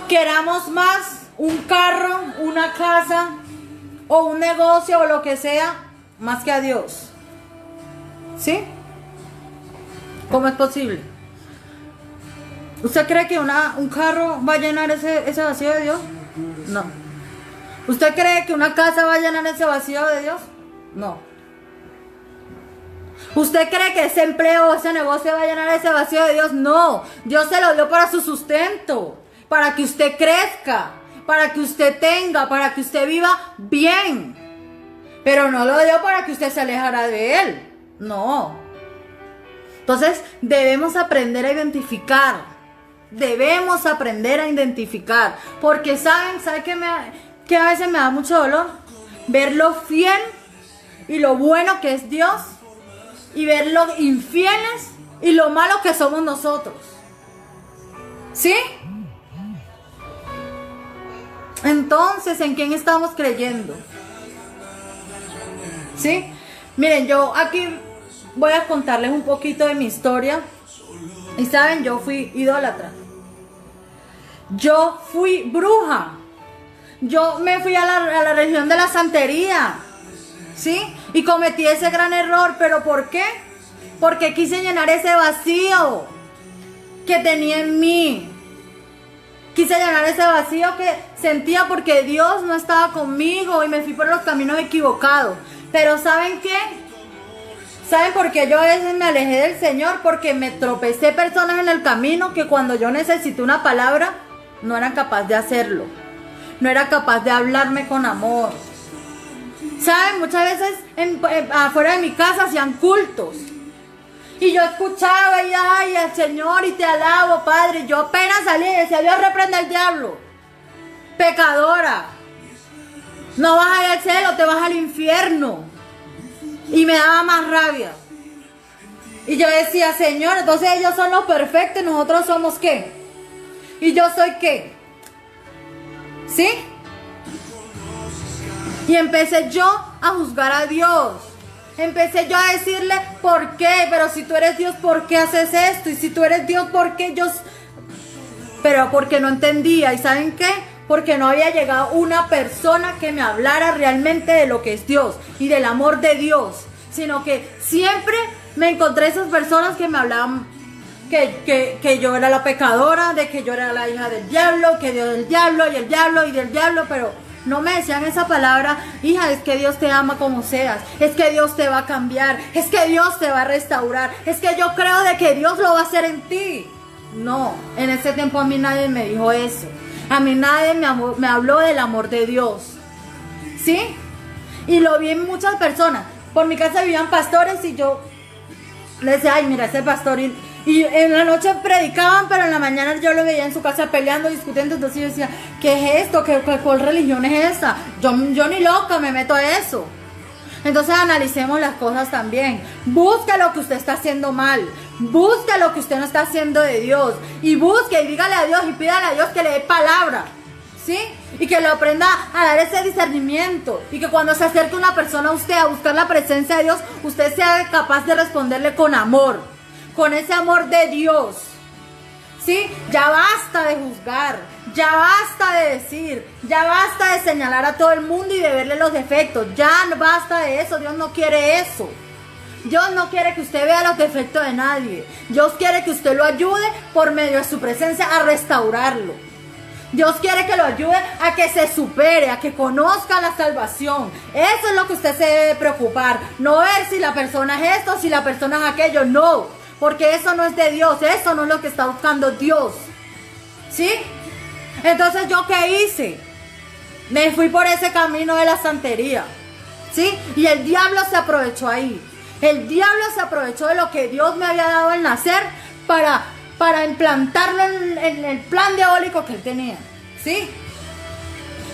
queramos más un carro, una casa, o un negocio o lo que sea más que a Dios. ¿Sí? ¿Cómo es posible? ¿Usted cree que un carro va a llenar ese vacío de Dios? No. ¿Usted cree que una casa va a llenar ese vacío de Dios? No. ¿Usted cree que ese empleo o ese negocio va a llenar ese vacío de Dios? No. Dios se lo dio para su sustento, para que usted crezca, para que usted tenga, para que usted viva bien. Pero no lo dio para que usted se alejara de Él. No. Entonces debemos aprender a identificar. Debemos aprender a identificar. Porque ¿saben que a veces me da mucho dolor? Ver lo fiel y lo bueno que es Dios, y ver lo infieles y lo malo que somos nosotros. ¿Sí? Entonces, ¿en quién estamos creyendo? ¿Sí? Miren, yo aquí voy a contarles un poquito de mi historia. Y saben, yo fui idólatra. Yo fui bruja. Yo me fui a la región de la santería. ¿Sí? Y cometí ese gran error. ¿Pero por qué? Porque quise llenar ese vacío que tenía en mí. Quise llenar ese vacío que sentía porque Dios no estaba conmigo y me fui por los caminos equivocados. Pero ¿saben qué? ¿Saben por qué yo a veces me alejé del Señor? Porque me tropecé personas en el camino que cuando yo necesité una palabra no eran capaces de hacerlo. No era capaz de hablarme con amor. ¿Saben? Muchas veces afuera de mi casa hacían cultos. Y yo escuchaba y ay, al Señor y te alabo, Padre. Yo apenas salí y decía, Dios reprenda al diablo. Pecadora. No vas a ir al cielo, te vas al infierno. Y me daba más rabia. Y yo decía, Señor, entonces ellos son los perfectos y nosotros somos ¿qué? ¿Y yo soy qué? ¿Sí? Y empecé yo a juzgar a Dios. Empecé yo a decirle, ¿por qué? Pero si tú eres Dios, ¿por qué haces esto? Y si tú eres Dios, ¿por qué yo? Pero porque no entendía. ¿Y saben qué? Porque no había llegado una persona que me hablara realmente de lo que es Dios y del amor de Dios. Sino que siempre me encontré esas personas que me hablaban que yo era la pecadora, de que yo era la hija del diablo, que Dios del diablo y el diablo y del diablo, pero no me decían esa palabra, hija, es que Dios te ama como seas, es que Dios te va a cambiar, es que Dios te va a restaurar, es que yo creo de que Dios lo va a hacer en ti. No, en ese tiempo a mí nadie me dijo eso. A mí nadie me habló del amor de Dios. ¿Sí? Y lo vi en muchas personas. Por mi casa vivían pastores y yo les decía, ay, mira ese pastor. Y en la noche predicaban, pero en la mañana yo lo veía en su casa peleando, discutiendo. Entonces yo decía, ¿qué es esto? ¿Cuál religión es esa? Yo ni loca me meto a eso. Entonces analicemos las cosas también. Busque lo que usted está haciendo mal. Busque lo que usted no está haciendo de Dios. Y busque y dígale a Dios y pídale a Dios que le dé palabra. ¿Sí? Y que lo aprenda a dar ese discernimiento. Y que cuando se acerque una persona a usted a buscar la presencia de Dios, usted sea capaz de responderle con amor. Con ese amor de Dios. ¿Sí? Ya basta de juzgar. Ya basta de decir. Ya basta de señalar a todo el mundo y de verle los defectos. Ya basta de eso. Dios no quiere eso. Dios no quiere que usted vea los defectos de nadie. Dios quiere que usted lo ayude por medio de su presencia a restaurarlo. Dios quiere que lo ayude a que se supere, a que conozca la salvación. Eso es lo que usted se debe preocupar. No ver si la persona es esto, si la persona es aquello. No, porque eso no es de Dios. Eso no es lo que está buscando Dios. ¿Sí? Entonces, ¿yo qué hice? Me fui por ese camino de la santería. ¿Sí? Y el diablo se aprovechó ahí. El diablo se aprovechó de lo que Dios me había dado al nacer para implantarlo en el plan diabólico que él tenía. ¿Sí?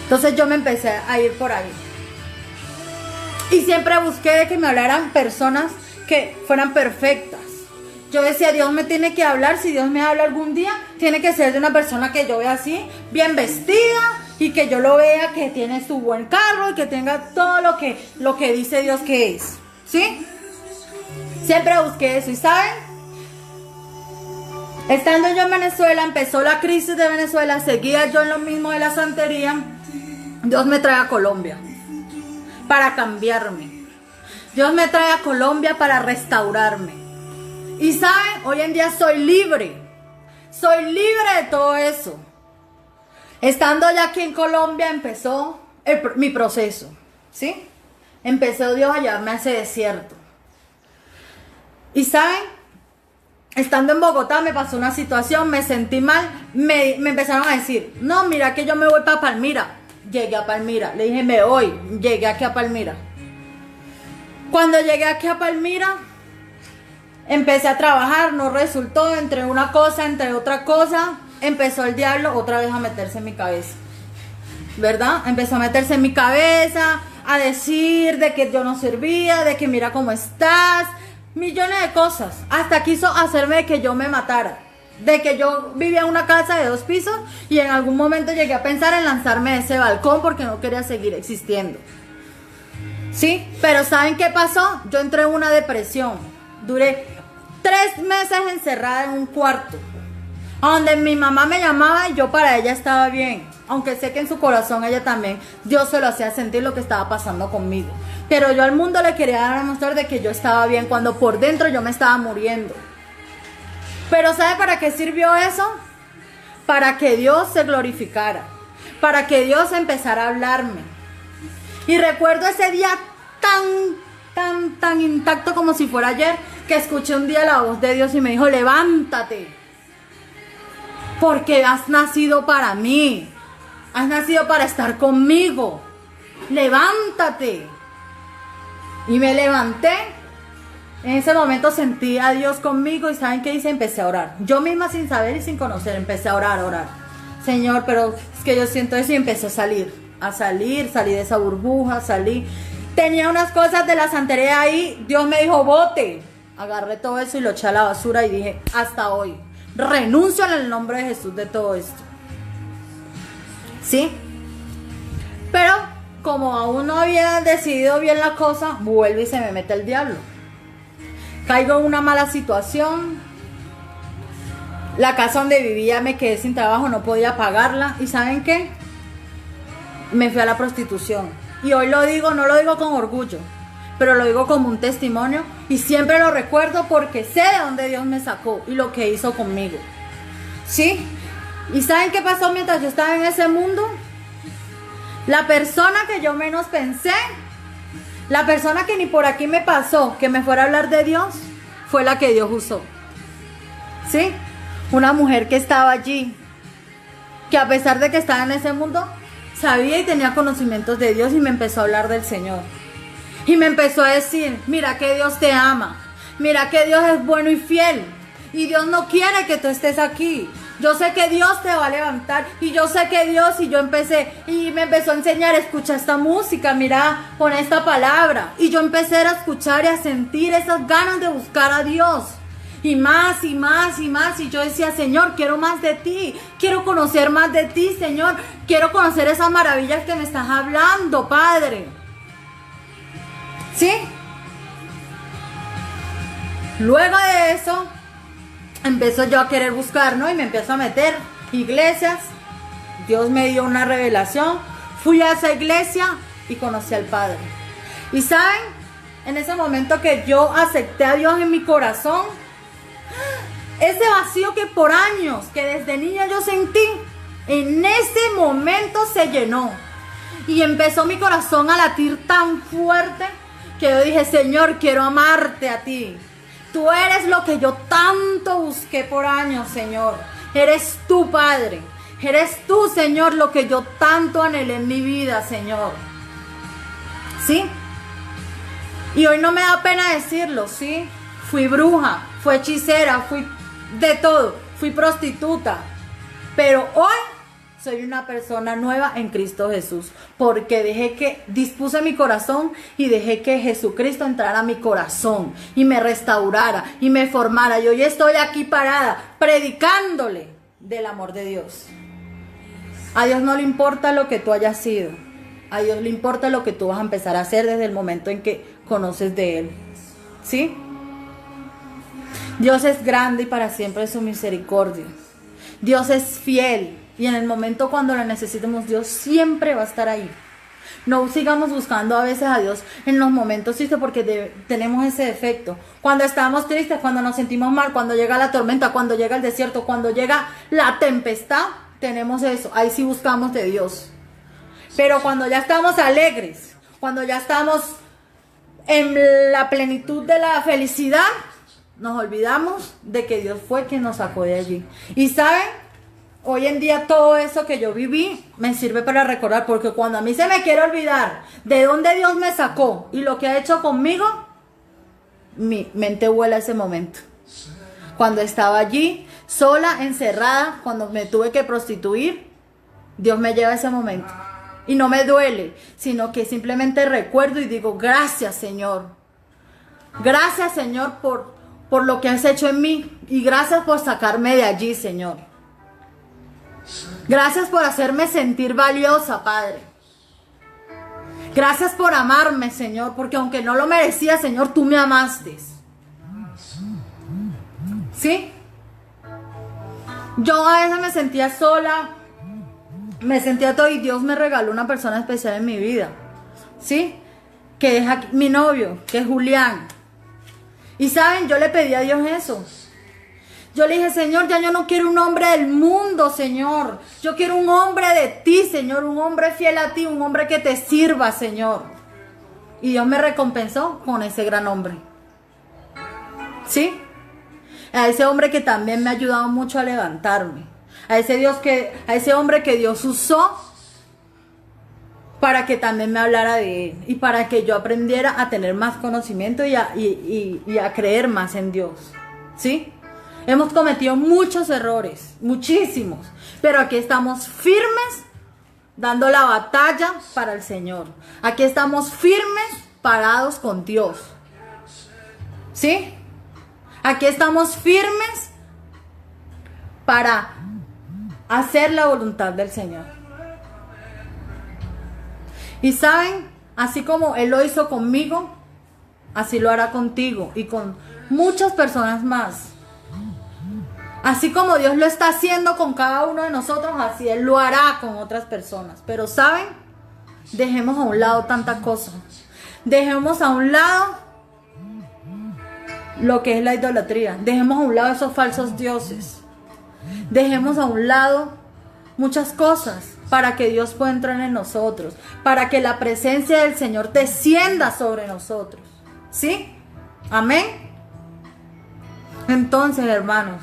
Entonces yo me empecé a ir por ahí. Y siempre busqué de que me hablaran personas que fueran perfectas. Yo decía, Dios me tiene que hablar. Si Dios me habla algún día, tiene que ser de una persona que yo vea así, bien vestida, y que yo lo vea que tiene su buen carro y que tenga todo lo que dice Dios que es. ¿Sí? Siempre busqué eso. ¿Y saben? Estando yo en Venezuela, empezó la crisis de Venezuela, seguía yo en lo mismo de la santería. Dios me trae a Colombia. para cambiarme. Dios me trae a Colombia para restaurarme. Y saben, hoy en día soy libre. Soy libre de todo eso. Estando ya aquí en Colombia empezó mi proceso, ¿sí? Empezó Dios a llevarme a ese desierto. Y saben, estando en Bogotá me pasó una situación, me sentí mal, me empezaron a decir, no, mira que yo me voy para Palmira. Llegué a Palmira, le dije me voy, llegué aquí a Palmira. Cuando llegué aquí a Palmira, empecé a trabajar, no resultó, entre una cosa, entre otra cosa, empezó el diablo otra vez a meterse en mi cabeza, ¿verdad? Empezó a meterse en mi cabeza, a decir de que yo no servía, de que mira cómo estás, millones de cosas, hasta quiso hacerme de que yo me matara, de que yo vivía en una casa de 2 pisos y en algún momento llegué a pensar en lanzarme de ese balcón porque no quería seguir existiendo. Sí, pero ¿saben qué pasó? Yo entré en una depresión, duré 3 meses encerrada en un cuarto, donde mi mamá me llamaba y yo para ella estaba bien, aunque sé que en su corazón ella también, Dios se lo hacía sentir lo que estaba pasando conmigo, pero yo al mundo le quería dar a mostrar de que yo estaba bien, cuando por dentro yo me estaba muriendo. Pero ¿sabe para qué sirvió eso? Para que Dios se glorificara, para que Dios empezara a hablarme. Y recuerdo ese día tan intacto como si fuera ayer, que escuché un día la voz de Dios y me dijo, levántate, porque has nacido para mí, has nacido para estar conmigo, levántate. Y me levanté. En ese momento sentí a Dios conmigo y ¿saben qué hice? Empecé a orar. Yo misma sin saber y sin conocer, empecé a orar. Señor, pero es que yo siento eso y empecé salí de esa burbuja, salí. Tenía unas cosas de la santería ahí, Dios me dijo, bote. Agarré todo eso y lo eché a la basura y dije, hasta hoy, renuncio en el nombre de Jesús de todo esto. ¿Sí? Pero como aún no había decidido bien la cosa, vuelve y se me mete el diablo. Caigo en una mala situación. La casa donde vivía me quedé sin trabajo, no podía pagarla. ¿Y saben qué? Me fui a la prostitución. Y hoy lo digo, no lo digo con orgullo, pero lo digo como un testimonio. Y siempre lo recuerdo porque sé de dónde Dios me sacó y lo que hizo conmigo. ¿Sí? ¿Y saben qué pasó mientras yo estaba en ese mundo? La persona que yo menos pensé, la persona que ni por aquí me pasó que me fuera a hablar de Dios, fue la que Dios usó. ¿Sí? Una mujer que estaba allí, que a pesar de que estaba en ese mundo, sabía y tenía conocimientos de Dios y me empezó a hablar del Señor. Y me empezó a decir, mira que Dios te ama, mira que Dios es bueno y fiel. Y Dios no quiere que tú estés aquí. Yo sé que Dios te va a levantar. Y yo sé que Dios, y yo empecé, y me empezó a enseñar, escucha esta música, mira, pon esta palabra. Y yo empecé a escuchar y a sentir esas ganas de buscar a Dios. Y más, y más, y más. Y yo decía, Señor, quiero más de ti. Quiero conocer más de ti, Señor. Quiero conocer esas maravillas que me estás hablando, Padre. ¿Sí? Luego de eso, empezó yo a querer buscar, ¿no? Y me empezó a meter iglesias. Dios me dio una revelación. Fui a esa iglesia y conocí al Padre. Y ¿saben? En ese momento que yo acepté a Dios en mi corazón, ese vacío que por años, que desde niña yo sentí, en ese momento se llenó. Y empezó mi corazón a latir tan fuerte que yo dije, Señor, quiero amarte a ti. Tú eres lo que yo tanto busqué por años, Señor. Eres tú, Padre. Eres tú, Señor, lo que yo tanto anhelé en mi vida, Señor. ¿Sí? Y hoy no me da pena decirlo, ¿sí? Fui bruja, fui hechicera, fui de todo. Fui prostituta. Pero hoy soy una persona nueva en Cristo Jesús, porque dispuse mi corazón y dejé que Jesucristo entrara a mi corazón y me restaurara y me formara. Y hoy estoy aquí parada, predicándole del amor de Dios. A Dios no le importa lo que tú hayas sido. A Dios le importa lo que tú vas a empezar a hacer desde el momento en que conoces de Él. ¿Sí? Dios es grande y para siempre es su misericordia. Dios es fiel. Y en el momento cuando lo necesitemos, Dios siempre va a estar ahí. No sigamos buscando a veces a Dios en los momentos tristes porque tenemos ese defecto. Cuando estamos tristes, cuando nos sentimos mal, cuando llega la tormenta, cuando llega el desierto, cuando llega la tempestad, tenemos eso. Ahí sí buscamos de Dios. Pero cuando ya estamos alegres, cuando ya estamos en la plenitud de la felicidad, nos olvidamos de que Dios fue quien nos sacó de allí. Y ¿saben? Hoy en día todo eso que yo viví me sirve para recordar, porque cuando a mí se me quiere olvidar de dónde Dios me sacó y lo que ha hecho conmigo, mi mente vuela a ese momento. Cuando estaba allí, sola, encerrada, cuando me tuve que prostituir, Dios me lleva a ese momento. Y no me duele, sino que simplemente recuerdo y digo, gracias Señor. Gracias Señor por lo que has hecho en mí. Y gracias por sacarme de allí, Señor. Gracias por hacerme sentir valiosa, Padre. Gracias por amarme, Señor, porque aunque no lo merecía, Señor, tú me amaste. ¿Sí? Yo a veces me sentía sola, me sentía todo y Dios me regaló una persona especial en mi vida. ¿Sí? Que es aquí, mi novio, que es Julián. Y saben, yo le pedí a Dios eso. Yo le dije, Señor, ya yo no quiero un hombre del mundo, Señor. Yo quiero un hombre de ti, Señor. Un hombre fiel a ti, un hombre que te sirva, Señor. Y Dios me recompensó con ese gran hombre. ¿Sí? A ese hombre que también me ha ayudado mucho a levantarme. A ese hombre que Dios usó para que también me hablara de él. Y para que yo aprendiera a tener más conocimiento y a creer más en Dios. ¿Sí? Hemos cometido muchos errores, muchísimos, pero aquí estamos firmes dando la batalla para el Señor. Aquí estamos firmes, parados con Dios. ¿Sí? Aquí estamos firmes para hacer la voluntad del Señor. Y saben, así como Él lo hizo conmigo, así lo hará contigo y con muchas personas más. Así como Dios lo está haciendo con cada uno de nosotros, así Él lo hará con otras personas. Pero ¿saben? Dejemos a un lado tanta cosa. Dejemos a un lado lo que es la idolatría. Dejemos a un lado esos falsos dioses. Dejemos a un lado muchas cosas para que Dios pueda entrar en nosotros. Para que la presencia del Señor descienda sobre nosotros. ¿Sí? Amén. Entonces, hermanos,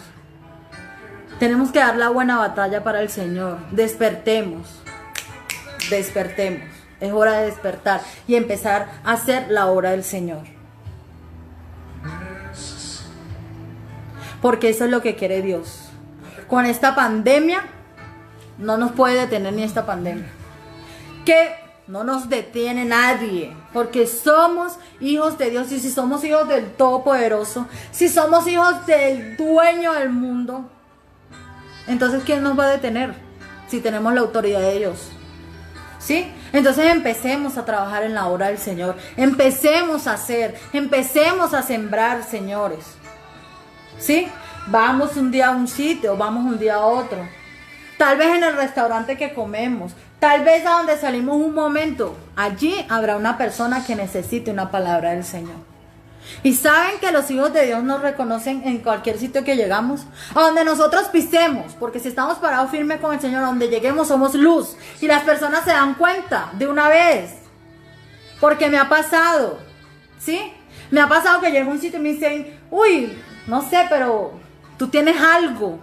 tenemos que dar la buena batalla para el Señor. Despertemos. Despertemos. Es hora de despertar y empezar a hacer la obra del Señor. Porque eso es lo que quiere Dios. Con esta pandemia, no nos puede detener ni esta pandemia. Que no nos detiene nadie. Porque somos hijos de Dios. Y si somos hijos del Todopoderoso, si somos hijos del dueño del mundo, entonces ¿quién nos va a detener? Si tenemos la autoridad de Dios. ¿Sí? Entonces empecemos a trabajar en la obra del Señor. Empecemos a hacer. Empecemos a sembrar, señores. ¿Sí? Vamos un día a un sitio, vamos un día a otro. Tal vez en el restaurante que comemos. Tal vez a donde salimos un momento. Allí habrá una persona que necesite una palabra del Señor. Y saben que los hijos de Dios nos reconocen en cualquier sitio que llegamos, a donde nosotros pisemos, porque si estamos parados firmes con el Señor, a donde lleguemos somos luz, y las personas se dan cuenta de una vez, porque me ha pasado, ¿sí? Me ha pasado que llego a un sitio y me dicen, uy, no sé, pero tú tienes algo,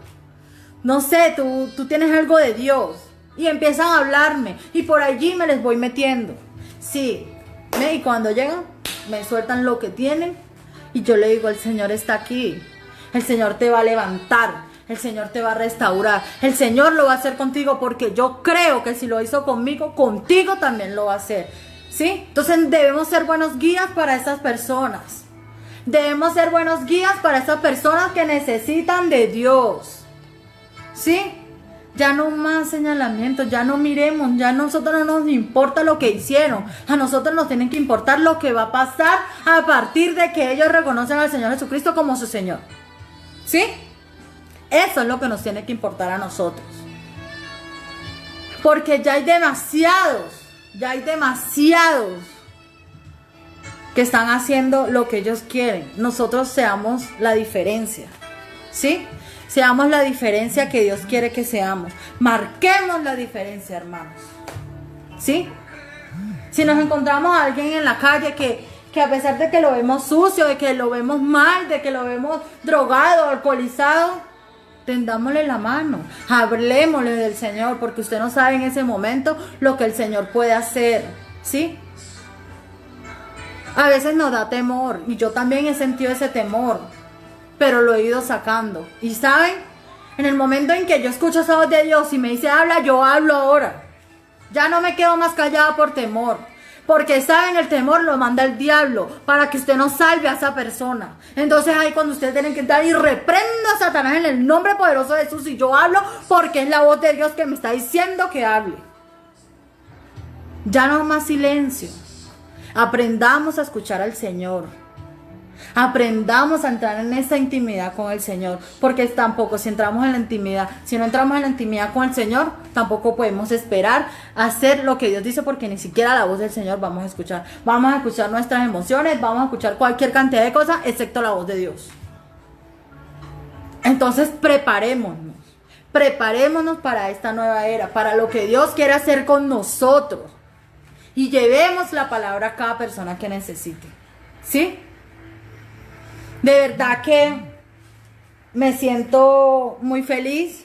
no sé, tú tienes algo de Dios, y empiezan a hablarme, y por allí me les voy metiendo, sí, y cuando llegan, me sueltan lo que tienen y yo le digo, el Señor está aquí, el Señor te va a levantar, el Señor te va a restaurar, el Señor lo va a hacer contigo porque yo creo que si lo hizo conmigo, contigo también lo va a hacer, ¿sí? Entonces debemos ser buenos guías para esas personas, debemos ser buenos guías para esas personas que necesitan de Dios, ¿sí? Ya no más señalamientos, ya no miremos, ya a nosotros no nos importa lo que hicieron, a nosotros nos tiene que importar lo que va a pasar a partir de que ellos reconocen al Señor Jesucristo como su Señor, ¿sí? Eso es lo que nos tiene que importar a nosotros, porque ya hay demasiados Ya hay demasiados que están haciendo lo que ellos quieren. Nosotros seamos la diferencia, ¿sí? Seamos la diferencia que Dios quiere que seamos. Marquemos la diferencia, hermanos, ¿sí? Si nos encontramos a alguien en la calle que a pesar de que lo vemos sucio, de que lo vemos mal, de que lo vemos drogado, alcoholizado, tendámosle la mano, hablemosle del Señor, porque usted no sabe en ese momento lo que el Señor puede hacer, ¿sí? A veces nos da temor, y yo también he sentido ese temor, pero lo he ido sacando. Y ¿saben? En el momento en que yo escucho esa voz de Dios y me dice habla, yo hablo ahora. Ya no me quedo más callada por temor. Porque ¿saben? El temor lo manda el diablo para que usted no salve a esa persona. Entonces ahí cuando ustedes tienen que entrar y reprendo a Satanás en el nombre poderoso de Jesús, y yo hablo porque es la voz de Dios que me está diciendo que hable. Ya no más silencio. Aprendamos a escuchar al Señor. Aprendamos a entrar en esa intimidad con el Señor, porque tampoco si entramos en la intimidad, si no entramos en la intimidad con el Señor, tampoco podemos esperar hacer lo que Dios dice, porque ni siquiera la voz del Señor vamos a escuchar. Vamos a escuchar nuestras emociones, vamos a escuchar cualquier cantidad de cosas, excepto la voz de Dios. Entonces preparémonos para esta nueva era, para lo que Dios quiere hacer con nosotros, y llevemos la palabra a cada persona que necesite, ¿sí? De verdad que me siento muy feliz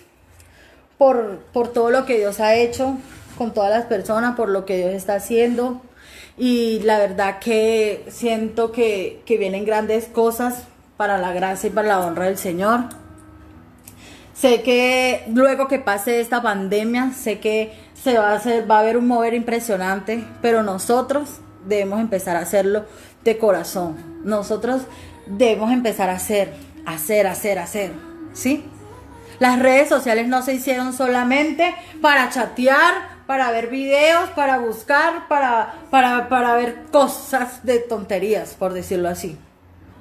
por todo lo que Dios ha hecho con todas las personas, por lo que Dios está haciendo. Y la verdad que siento que vienen grandes cosas para la gracia y para la honra del Señor. Sé que luego que pase esta pandemia, sé que va a haber un mover impresionante, pero nosotros debemos empezar a hacerlo de corazón. Nosotros debemos empezar a hacer, ¿sí? Las redes sociales no se hicieron solamente para chatear, para ver videos, para buscar, para ver cosas de tonterías, por decirlo así.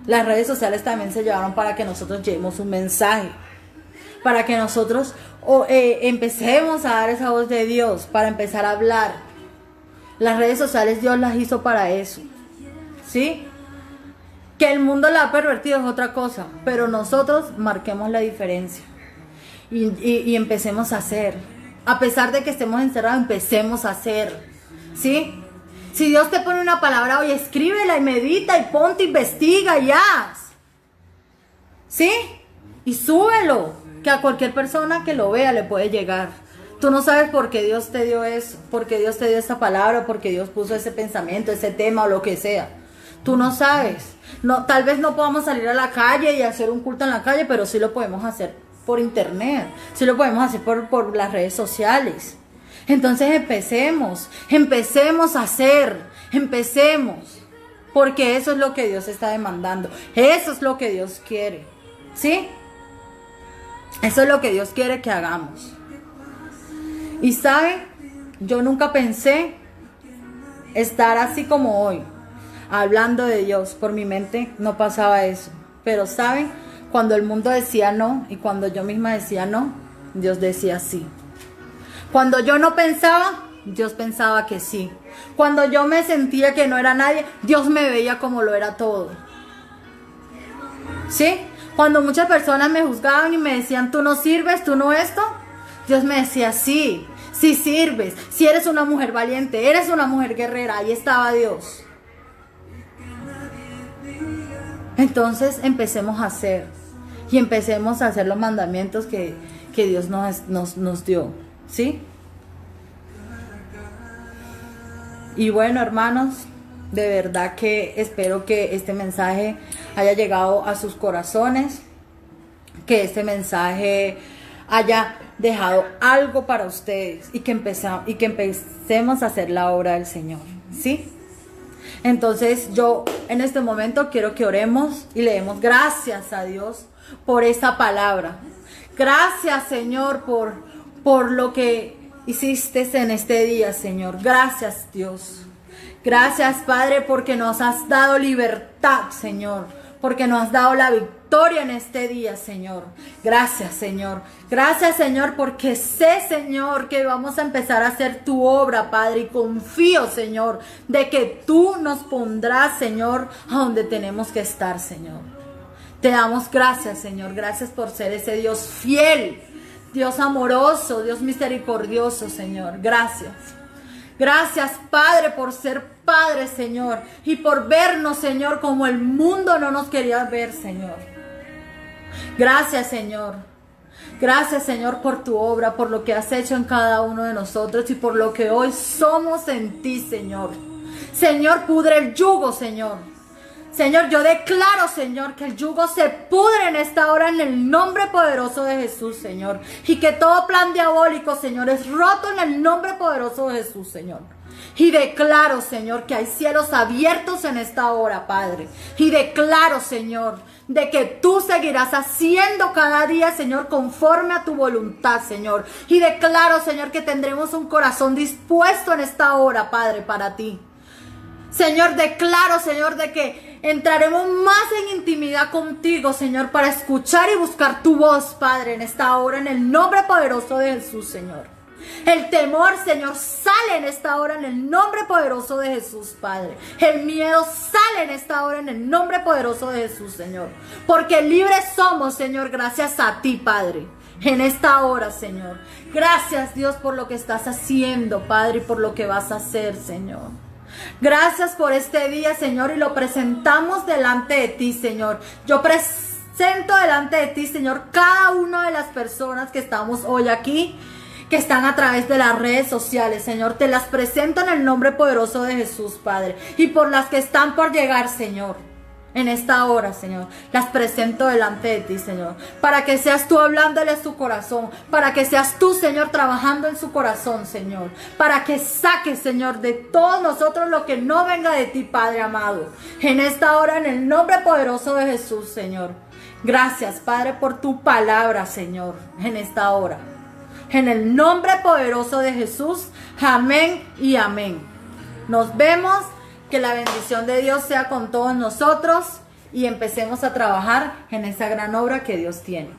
Las redes sociales también se llevaron para que nosotros llevemos un mensaje, para que nosotros empecemos a dar esa voz de Dios, para empezar a hablar. Las redes sociales Dios las hizo para eso, ¿sí? Que el mundo la ha pervertido es otra cosa, pero nosotros marquemos la diferencia y empecemos a hacer. A pesar de que estemos encerrados, empecemos a hacer, ¿sí? Si Dios te pone una palabra hoy, escríbela y medita y ponte, investiga y haz, ¿sí? Y súbelo, que a cualquier persona que lo vea le puede llegar. Tú no sabes por qué Dios te dio eso, por qué Dios te dio esa palabra, por qué Dios puso ese pensamiento, ese tema o lo que sea. Tú no sabes. No, tal vez no podamos salir a la calle y hacer un culto en la calle, pero sí lo podemos hacer por internet, sí lo podemos hacer por las redes sociales. Entonces empecemos a hacer, porque eso es lo que Dios está demandando, eso es lo que Dios quiere, ¿sí? Eso es lo que Dios quiere que hagamos. Y ¿saben? Yo nunca pensé estar así como hoy, hablando de Dios. Por mi mente no pasaba eso. Pero ¿saben? Cuando el mundo decía no y cuando yo misma decía no, Dios decía sí. Cuando yo no pensaba, Dios pensaba que sí. Cuando yo me sentía que no era nadie, Dios me veía como lo era todo, ¿sí? Cuando muchas personas me juzgaban y me decían, tú no sirves, tú no esto, Dios me decía, sí, sí sirves, si eres una mujer valiente, eres una mujer guerrera. Ahí estaba Dios. Entonces empecemos a hacer, y empecemos a hacer los mandamientos que Dios nos dio, ¿sí? Y bueno, hermanos, de verdad que espero que este mensaje haya llegado a sus corazones, que este mensaje haya dejado algo para ustedes y que empecemos a hacer la obra del Señor, ¿sí? Entonces yo en este momento quiero que oremos y le demos gracias a Dios por esta palabra. Gracias, Señor, por lo que hiciste en este día, Señor. Gracias, Dios. Gracias, Padre, porque nos has dado libertad, Señor. porque nos has dado la victoria en este día, Señor. Gracias, Señor. Gracias, Señor, porque sé, Señor, que vamos a empezar a hacer tu obra, Padre, y confío, Señor, de que tú nos pondrás, Señor, a donde tenemos que estar, Señor. Te damos gracias, Señor. Gracias por ser ese Dios fiel, Dios amoroso, Dios misericordioso, Señor. Gracias. Gracias, Padre, por ser Padre, Señor, y por vernos, Señor, como el mundo no nos quería ver, Señor. Gracias, Señor. Gracias, Señor, por tu obra, por lo que has hecho en cada uno de nosotros y por lo que hoy somos en ti, Señor. Señor, pudre el yugo, Señor. Señor, yo declaro, Señor, que el yugo se pudre en esta hora en el nombre poderoso de Jesús, Señor. Y que todo plan diabólico, Señor, es roto en el nombre poderoso de Jesús, Señor. Y declaro, Señor, que hay cielos abiertos en esta hora, Padre. Y declaro, Señor, de que tú seguirás haciendo cada día, Señor, conforme a tu voluntad, Señor. Y declaro, Señor, que tendremos un corazón dispuesto en esta hora, Padre, para ti. Señor, declaro, Señor, de que entraremos más en intimidad contigo, Señor, para escuchar y buscar tu voz, Padre, en esta hora, en el nombre poderoso de Jesús, Señor. El temor, Señor, sale en esta hora en el nombre poderoso de Jesús, Padre. El miedo sale en esta hora en el nombre poderoso de Jesús, Señor. Porque libres somos, Señor, gracias a ti, Padre. En esta hora, Señor. Gracias, Dios, por lo que estás haciendo, Padre, y por lo que vas a hacer, Señor. Gracias por este día, Señor, y lo presentamos delante de ti, Señor. Yo presento delante de ti, Señor, cada una de las personas que estamos hoy aquí, que están a través de las redes sociales, Señor. Te las presento en el nombre poderoso de Jesús, Padre. Y por las que están por llegar, Señor, en esta hora, Señor, las presento delante de ti, Señor, para que seas tú hablándole a su corazón, para que seas tú, Señor, trabajando en su corazón, Señor, para que saques, Señor, de todos nosotros lo que no venga de ti, Padre amado, en esta hora, en el nombre poderoso de Jesús, Señor. Gracias, Padre, por tu palabra, Señor, en esta hora, en el nombre poderoso de Jesús. Amén y amén. Nos vemos. Que la bendición de Dios sea con todos nosotros y empecemos a trabajar en esa gran obra que Dios tiene.